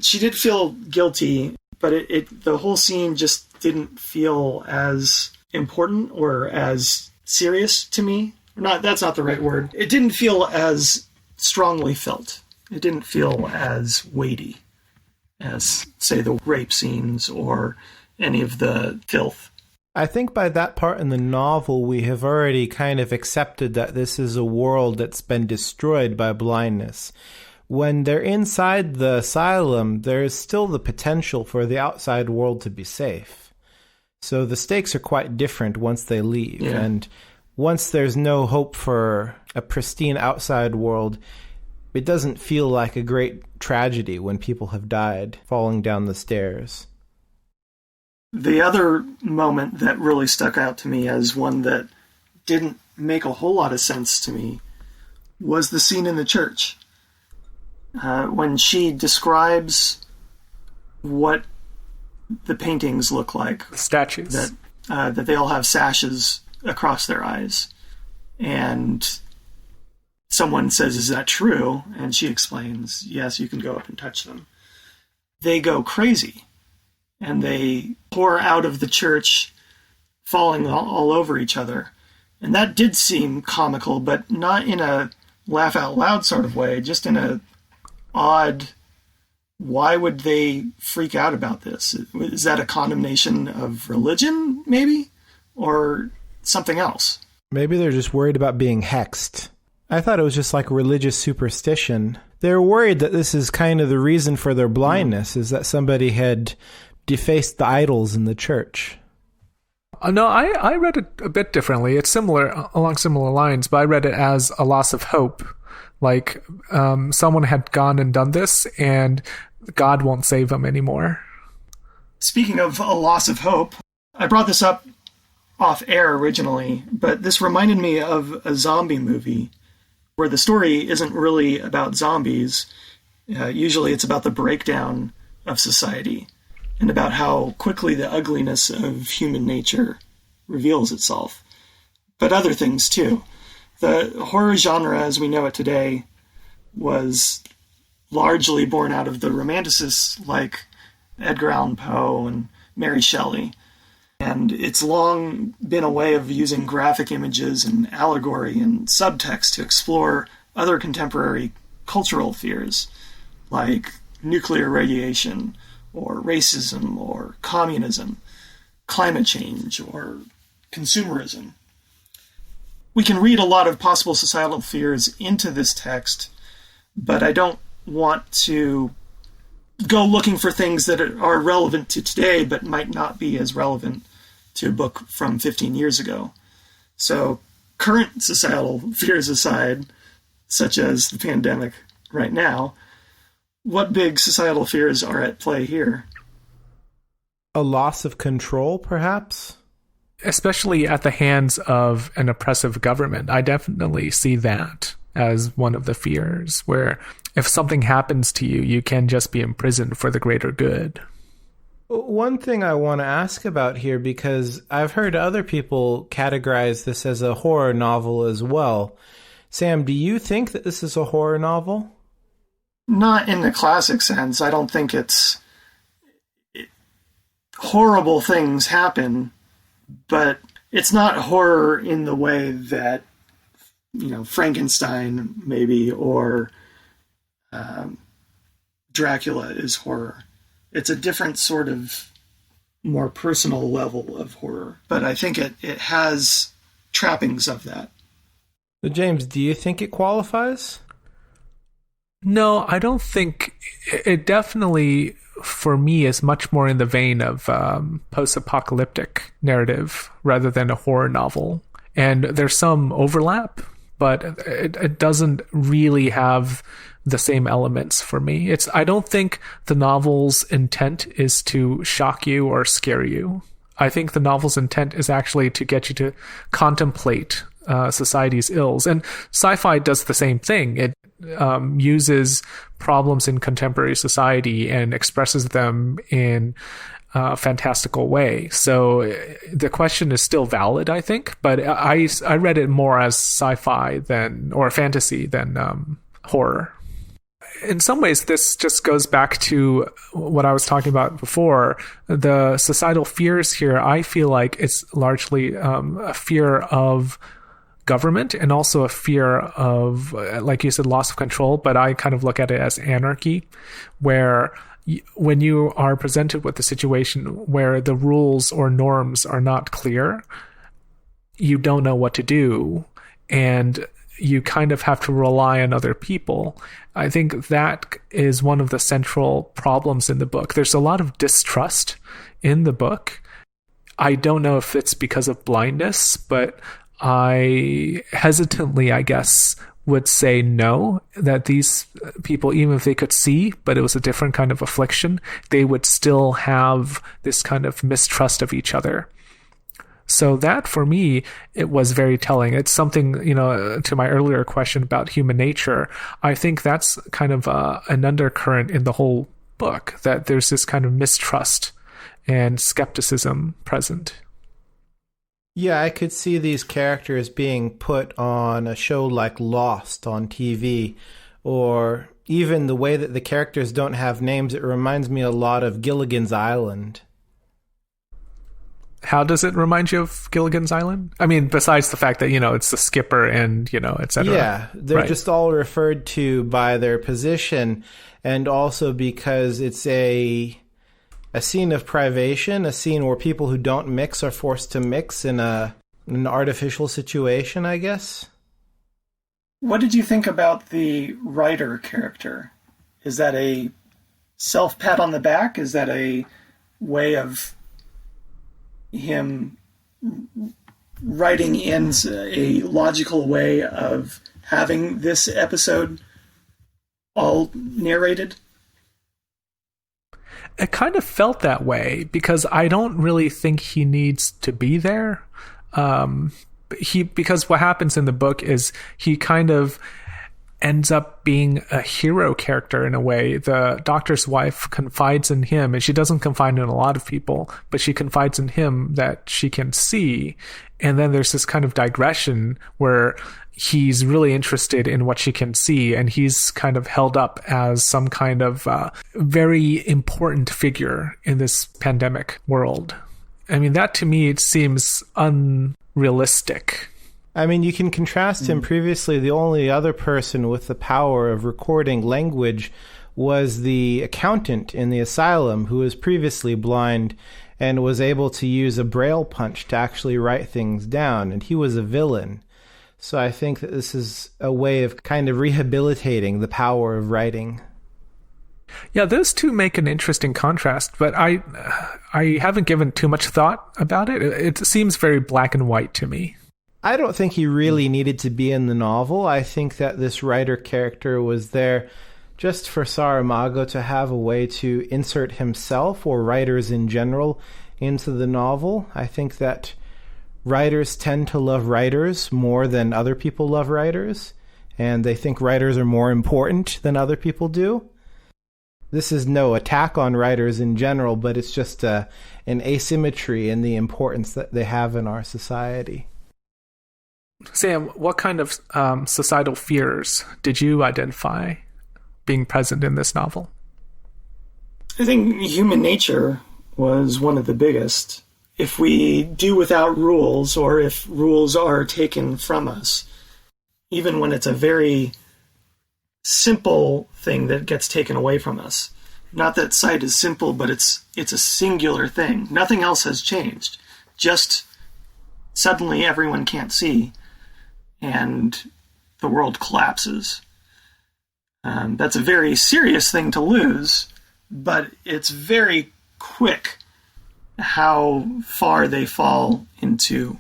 She did feel guilty, but the whole scene just didn't feel as important or as serious to me. That's not the right word. It didn't feel as strongly felt. It didn't feel as weighty as, say, the rape scenes or any of the filth. I think by that part in the novel, we have already kind of accepted that this is a world that's been destroyed by blindness. When they're inside the asylum, there is still the potential for the outside world to be safe. So the stakes are quite different once they leave. Yeah. And once there's no hope for a pristine outside world, it doesn't feel like a great tragedy when people have died falling down the stairs. The other moment that really stuck out to me as one that didn't make a whole lot of sense to me was the scene in the church. when she describes what the paintings look like. The statues. That they all have sashes across their eyes. And someone says, "Is that true?" And she explains, "Yes, you can go up and touch them." They go crazy. And they pour out of the church, falling all over each other. And that did seem comical, but not in a laugh out loud sort of way, just in a odd, why would they freak out about this? Is that a condemnation of religion, maybe? Or something else? Maybe they're just worried about being hexed. I thought it was just like religious superstition. They're worried that this is kind of the reason for their blindness, is that somebody had defaced the idols in the church. No, I read it a bit differently. It's similar, along similar lines, but I read it as a loss of hope. Like someone had gone and done this, and God won't save them anymore. Speaking of a loss of hope, I brought this up off air originally, but this reminded me of a zombie movie where the story isn't really about zombies. Usually it's about the breakdown of society and about how quickly the ugliness of human nature reveals itself. But other things too. The horror genre as we know it today was largely born out of the romanticists like Edgar Allan Poe and Mary Shelley. And it's long been a way of using graphic images and allegory and subtext to explore other contemporary cultural fears like nuclear radiation or racism or communism, climate change or consumerism. We can read a lot of possible societal fears into this text, but I don't want to go looking for things that are relevant to today but might not be as relevant to a book from 15 years ago. So current societal fears aside, such as the pandemic right now, what big societal fears are at play here? A loss of control, perhaps? Especially at the hands of an oppressive government. I definitely see that as one of the fears, where if something happens to you, you can just be imprisoned for the greater good. One thing I want to ask about here, because I've heard other people categorize this as a horror novel as well. Sam, do you think that this is a horror novel? Not in the classic sense. I don't think horrible things happen, but it's not horror in the way that, Frankenstein maybe, or Dracula is horror. It's a different sort of more personal level of horror, but I think it has trappings of that. So James, do you think it qualifies? No, I don't think it definitely, for me, is much more in the vein of post-apocalyptic narrative rather than a horror novel. And there's some overlap, but it doesn't really have the same elements for me. I don't think the novel's intent is to shock you or scare you. I think the novel's intent is actually to get you to contemplate society's ills. And sci-fi does the same thing. It uses problems in contemporary society and expresses them in a fantastical way. So the question is still valid, I think, but I read it more as sci-fi or fantasy than horror. In some ways, this just goes back to what I was talking about before. The societal fears here, I feel like it's largely a fear of government and also a fear of, like you said, loss of control, but I kind of look at it as anarchy, where when you are presented with a situation where the rules or norms are not clear, you don't know what to do, and you kind of have to rely on other people. I think that is one of the central problems in the book. There's a lot of distrust in the book. I don't know if it's because of blindness, but I hesitantly, I guess, would say no, that these people, even if they could see, but it was a different kind of affliction, they would still have this kind of mistrust of each other. So that, for me, it was very telling. It's something, to my earlier question about human nature, I think that's kind of an undercurrent in the whole book, that there's this kind of mistrust and skepticism present. Yeah, I could see these characters being put on a show like Lost on TV, or even the way that the characters don't have names. It reminds me a lot of Gilligan's Island. How does it remind you of Gilligan's Island? I mean, besides the fact that, it's the skipper and, et cetera. Yeah, they're just all referred to by their position, and also because it's a scene of privation, a scene where people who don't mix are forced to mix in an artificial situation, I guess. What did you think about the writer character? Is that a self-pat on the back? Is that a way of him writing in a logical way of having this episode all narrated? It kind of felt that way, because I don't really think he needs to be there. Because what happens in the book is he kind of ends up being a hero character in a way. The doctor's wife confides in him, and she doesn't confide in a lot of people, but she confides in him that she can see. And then there's this kind of digression where he's really interested in what she can see, and he's kind of held up as some kind of very important figure in this pandemic world. I mean, that to me, it seems unrealistic. I mean, you can contrast him previously. The only other person with the power of recording language was the accountant in the asylum, who was previously blind and was able to use a braille punch to actually write things down, and he was a villain. So I think that this is a way of kind of rehabilitating the power of writing. Yeah, those two make an interesting contrast, but I haven't given too much thought about it. It seems very black and white to me. I don't think he really needed to be in the novel. I think that this writer character was there just for Saramago to have a way to insert himself, or writers in general, into the novel. I think that writers tend to love writers more than other people love writers, and they think writers are more important than other people do. This is no attack on writers in general, but it's just an asymmetry in the importance that they have in our society. Sam, what kind of societal fears did you identify being present in this novel? I think human nature was one of the biggest. If we do without rules, or if rules are taken from us, even when it's a very simple thing that gets taken away from us. Not that sight is simple, but it's a singular thing. Nothing else has changed. Just suddenly everyone can't see, and the world collapses. That's a very serious thing to lose, but it's very quick how far they fall into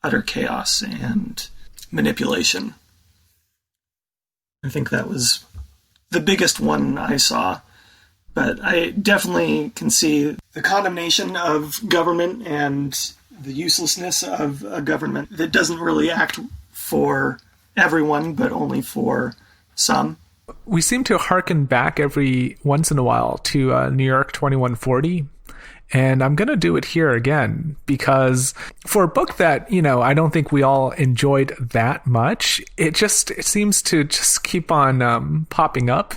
utter chaos and manipulation. I think that was the biggest one I saw, but I definitely can see the condemnation of government and the uselessness of a government that doesn't really act for everyone, but only for some. We seem to hearken back every once in a while to New York 2140. And I'm going to do it here again, because for a book that, I don't think we all enjoyed that much, it seems to just keep on popping up,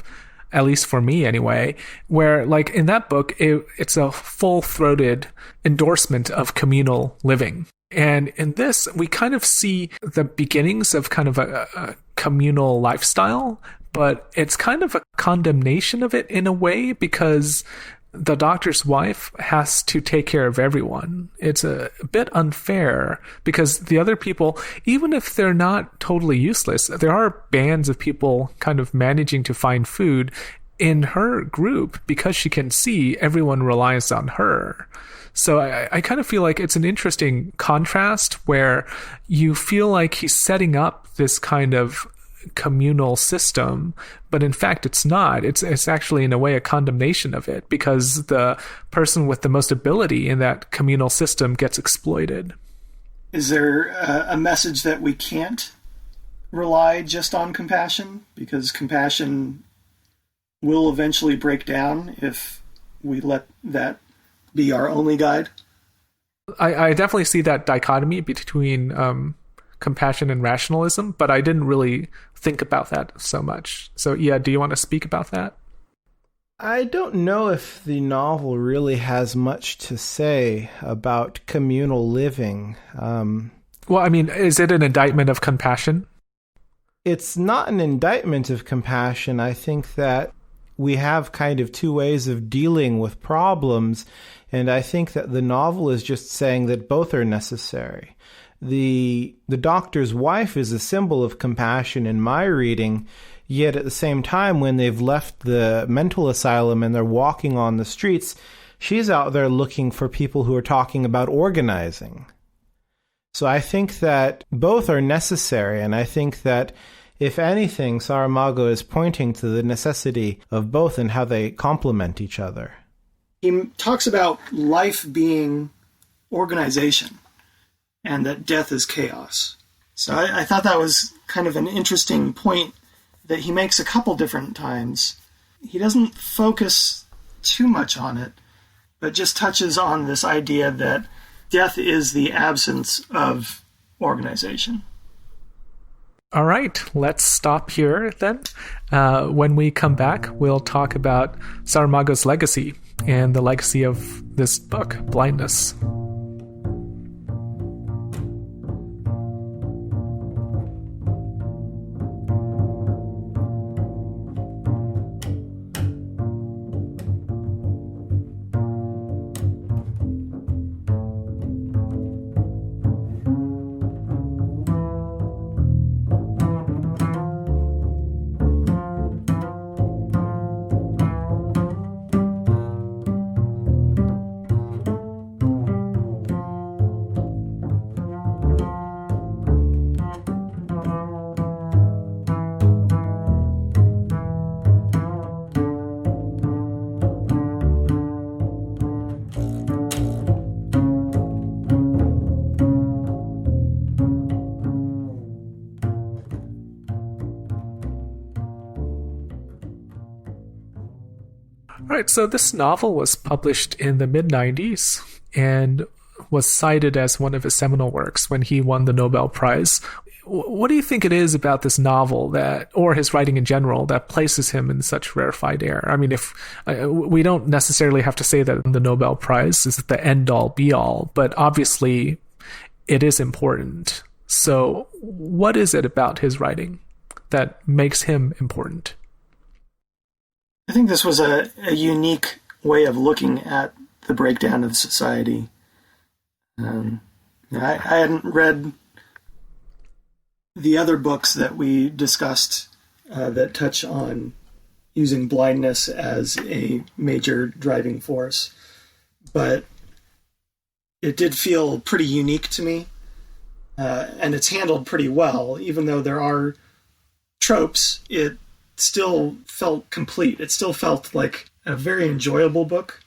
at least for me anyway, where like in that book, it's a full-throated endorsement of communal living. And in this, we kind of see the beginnings of kind of a communal lifestyle, but it's kind of a condemnation of it in a way, because the doctor's wife has to take care of everyone. It's a bit unfair, because the other people, even if they're not totally useless, there are bands of people kind of managing to find food in her group because she can see everyone relies on her. So I kind of feel like it's an interesting contrast where you feel like he's setting up this kind of communal system, but in fact it's not. It's actually in a way a condemnation of it, because the person with the most ability in that communal system gets exploited. Is there a message that we can't rely just on compassion? Because compassion will eventually break down if we let that be our only guide. I definitely see that dichotomy between compassion and rationalism, but I didn't really think about that so much. So, yeah, do you want to speak about that? I don't know if the novel really has much to say about communal living. Well, I mean, is it an indictment of compassion? It's not an indictment of compassion. I think that we have kind of two ways of dealing with problems, and I think that the novel is just saying that both are necessary. The doctor's wife is a symbol of compassion in my reading, yet at the same time, when they've left the mental asylum and they're walking on the streets, she's out there looking for people who are talking about organizing. So I think that both are necessary, and I think that, if anything, Saramago is pointing to the necessity of both and how they complement each other. He talks about life being organization and that death is chaos. So I thought that was kind of an interesting point that he makes a couple different times. He doesn't focus too much on it, but just touches on this idea that death is the absence of organization. All right, let's stop here then. When we come back, we'll talk about Saramago's legacy and the legacy of this book, Blindness. All right, so this novel was published in the mid-90s and was cited as one of his seminal works when he won the Nobel Prize. What do you think it is about this novel that, or his writing in general, that places him in such rarefied air? I mean, if we don't necessarily have to say that the Nobel Prize is the end-all, be-all, but obviously it is important. So what is it about his writing that makes him important? I think this was a unique way of looking at the breakdown of society. I hadn't read the other books that we discussed that touch on using blindness as a major driving force, but it did feel pretty unique to me, and it's handled pretty well. Even though there are tropes, it still felt complete. It still felt like a very enjoyable book,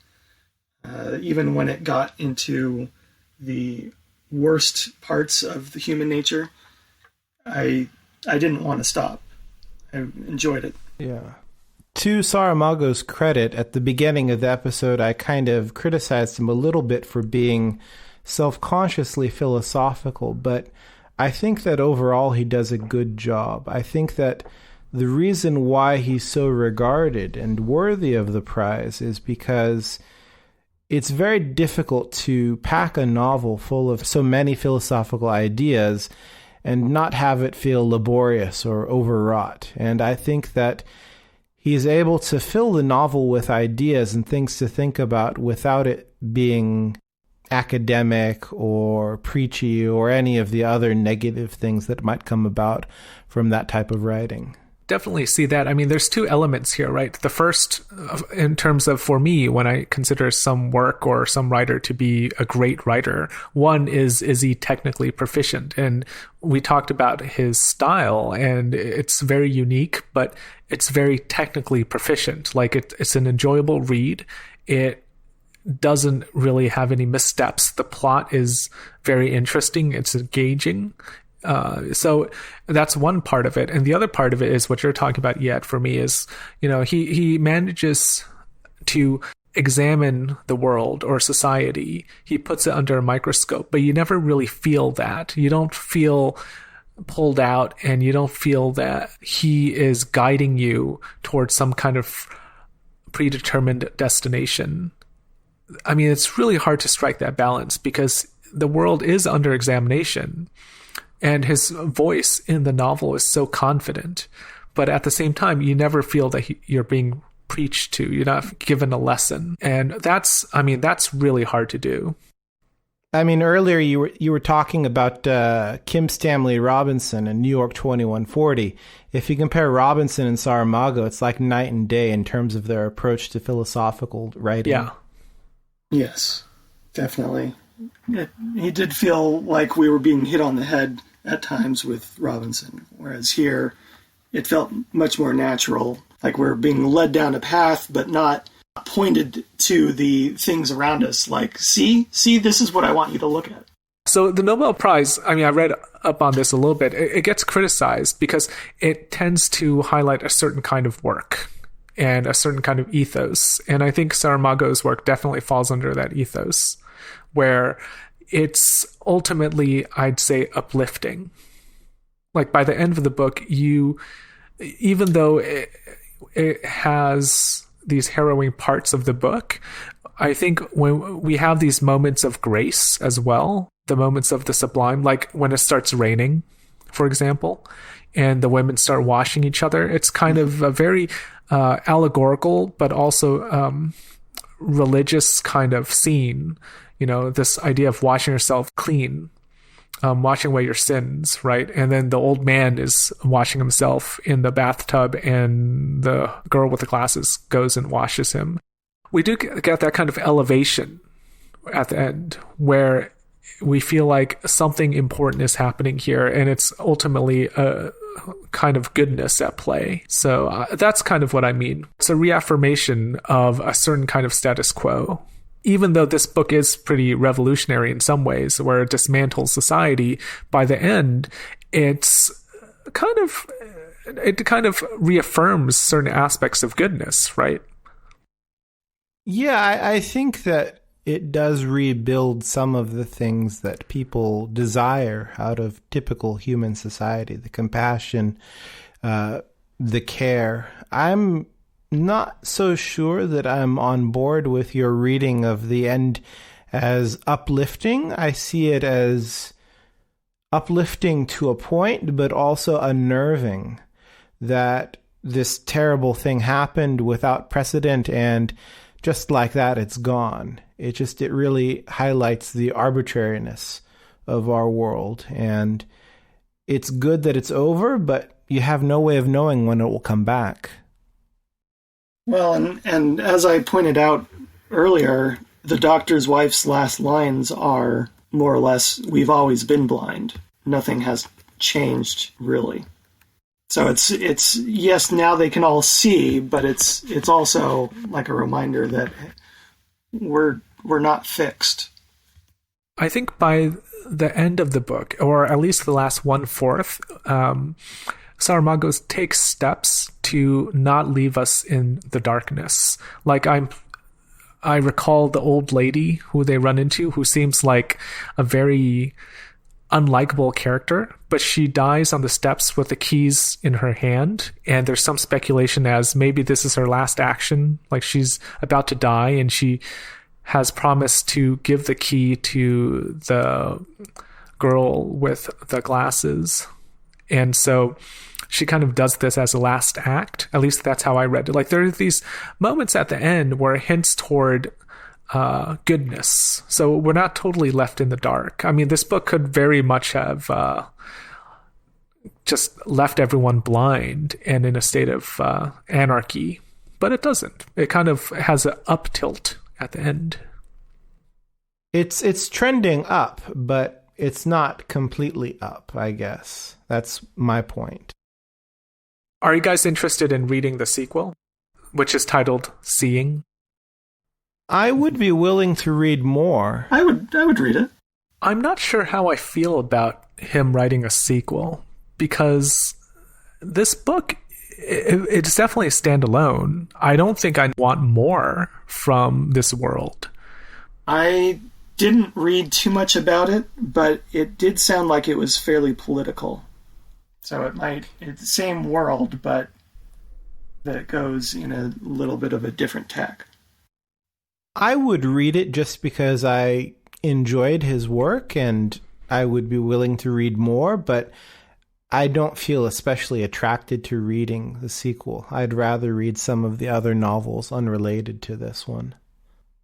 even when it got into the worst parts of the human nature. I didn't want to stop. I enjoyed it. Yeah. To Saramago's credit, at the beginning of the episode, I kind of criticized him a little bit for being self-consciously philosophical, but I think that overall he does a good job. I think that the reason why he's so regarded and worthy of the prize is because it's very difficult to pack a novel full of so many philosophical ideas and not have it feel laborious or overwrought. And I think that he's able to fill the novel with ideas and things to think about without it being academic or preachy or any of the other negative things that might come about from that type of writing. Definitely see that. I mean, there's two elements here, right? The first, in terms of, for me, when I consider some work or some writer to be a great writer, one is he technically proficient? And we talked about his style, and it's very unique, but it's very technically proficient. Like, it's an enjoyable read. It doesn't really have any missteps. The plot is very interesting. It's engaging. So that's one part of it. And the other part of it is what you're talking about yet for me is, he manages to examine the world or society. He puts it under a microscope, but you never really feel that. You don't feel pulled out, and you don't feel that he is guiding you towards some kind of predetermined destination. I mean, it's really hard to strike that balance because the world is under examination, and his voice in the novel is so confident. But at the same time, you never feel that you're being preached to. You're not given a lesson. And that's really hard to do. I mean, earlier you were talking about Kim Stanley Robinson and New York 2140. If you compare Robinson and Saramago, it's like night and day in terms of their approach to philosophical writing. Yeah. Yes, definitely. He did feel like we were being hit on the head at times with Robinson, whereas here it felt much more natural, like we're being led down a path, but not pointed to the things around us, like, see, this is what I want you to look at. So the Nobel Prize, I read up on this a little bit. It gets criticized because it tends to highlight a certain kind of work and a certain kind of ethos. And I think Saramago's work definitely falls under that ethos, where it's ultimately, I'd say, uplifting. Like by the end of the book, even though it has these harrowing parts of the book, I think when we have these moments of grace as well, the moments of the sublime, like when it starts raining, for example, and the women start washing each other, it's kind of a very allegorical, but also religious kind of scene. This idea of washing yourself clean, washing away your sins, right? And then the old man is washing himself in the bathtub, and the girl with the glasses goes and washes him. We do get that kind of elevation at the end where we feel like something important is happening here, and it's ultimately a kind of goodness at play. So that's kind of what I mean. It's a reaffirmation of a certain kind of status quo. Even though this book is pretty revolutionary in some ways, where it dismantles society, by the end, it kind of reaffirms certain aspects of goodness, right? Yeah, I think that it does rebuild some of the things that people desire out of typical human society, the compassion, the care. I'm not so sure that I'm on board with your reading of the end as uplifting. I see it as uplifting to a point, but also unnerving that this terrible thing happened without precedent, and just like that, it's gone. It really highlights the arbitrariness of our world, and it's good that it's over, but you have no way of knowing when it will come back. Well, and as I pointed out earlier, the doctor's wife's last lines are more or less, "We've always been blind. Nothing has changed, really." So it's yes, now they can all see, but it's also like a reminder that we're not fixed. I think by the end of the book, or at least the last 1/4, Saramago takes steps to not leave us in the darkness. Like I recall the old lady who they run into, who seems like a very unlikable character, but she dies on the steps with the keys in her hand, and there's some speculation as maybe this is her last action, like she's about to die, and she has promised to give the key to the girl with the glasses. And so she kind of does this as a last act. At least that's how I read it. Like there are these moments at the end where it hints toward goodness. So we're not totally left in the dark. I mean, this book could very much have just left everyone blind and in a state of anarchy, but it doesn't. It kind of has an up tilt at the end. It's trending up, but it's not completely up, I guess. That's my point. Are you guys interested in reading the sequel, which is titled Seeing? I would be willing to read more. I would read it. I'm not sure how I feel about him writing a sequel, because this book, it's definitely a standalone. I don't think I want more from this world. I didn't read too much about it, but it did sound like it was fairly political. So it's the same world, but that goes in a little bit of a different tack. I would read it just because I enjoyed his work and I would be willing to read more, but I don't feel especially attracted to reading the sequel. I'd rather read some of the other novels unrelated to this one.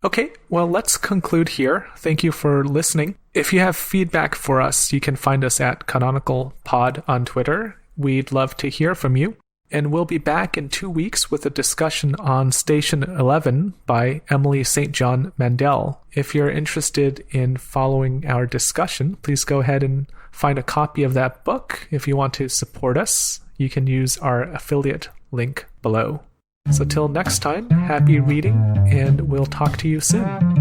Okay, well, let's conclude here. Thank you for listening. If you have feedback for us, you can find us at Canonical Pod on Twitter. We'd love to hear from you. And we'll be back in 2 weeks with a discussion on Station 11 by Emily St. John Mandel. If you're interested in following our discussion, please go ahead and find a copy of that book. If you want to support us, you can use our affiliate link below. So till next time, happy reading, and we'll talk to you soon.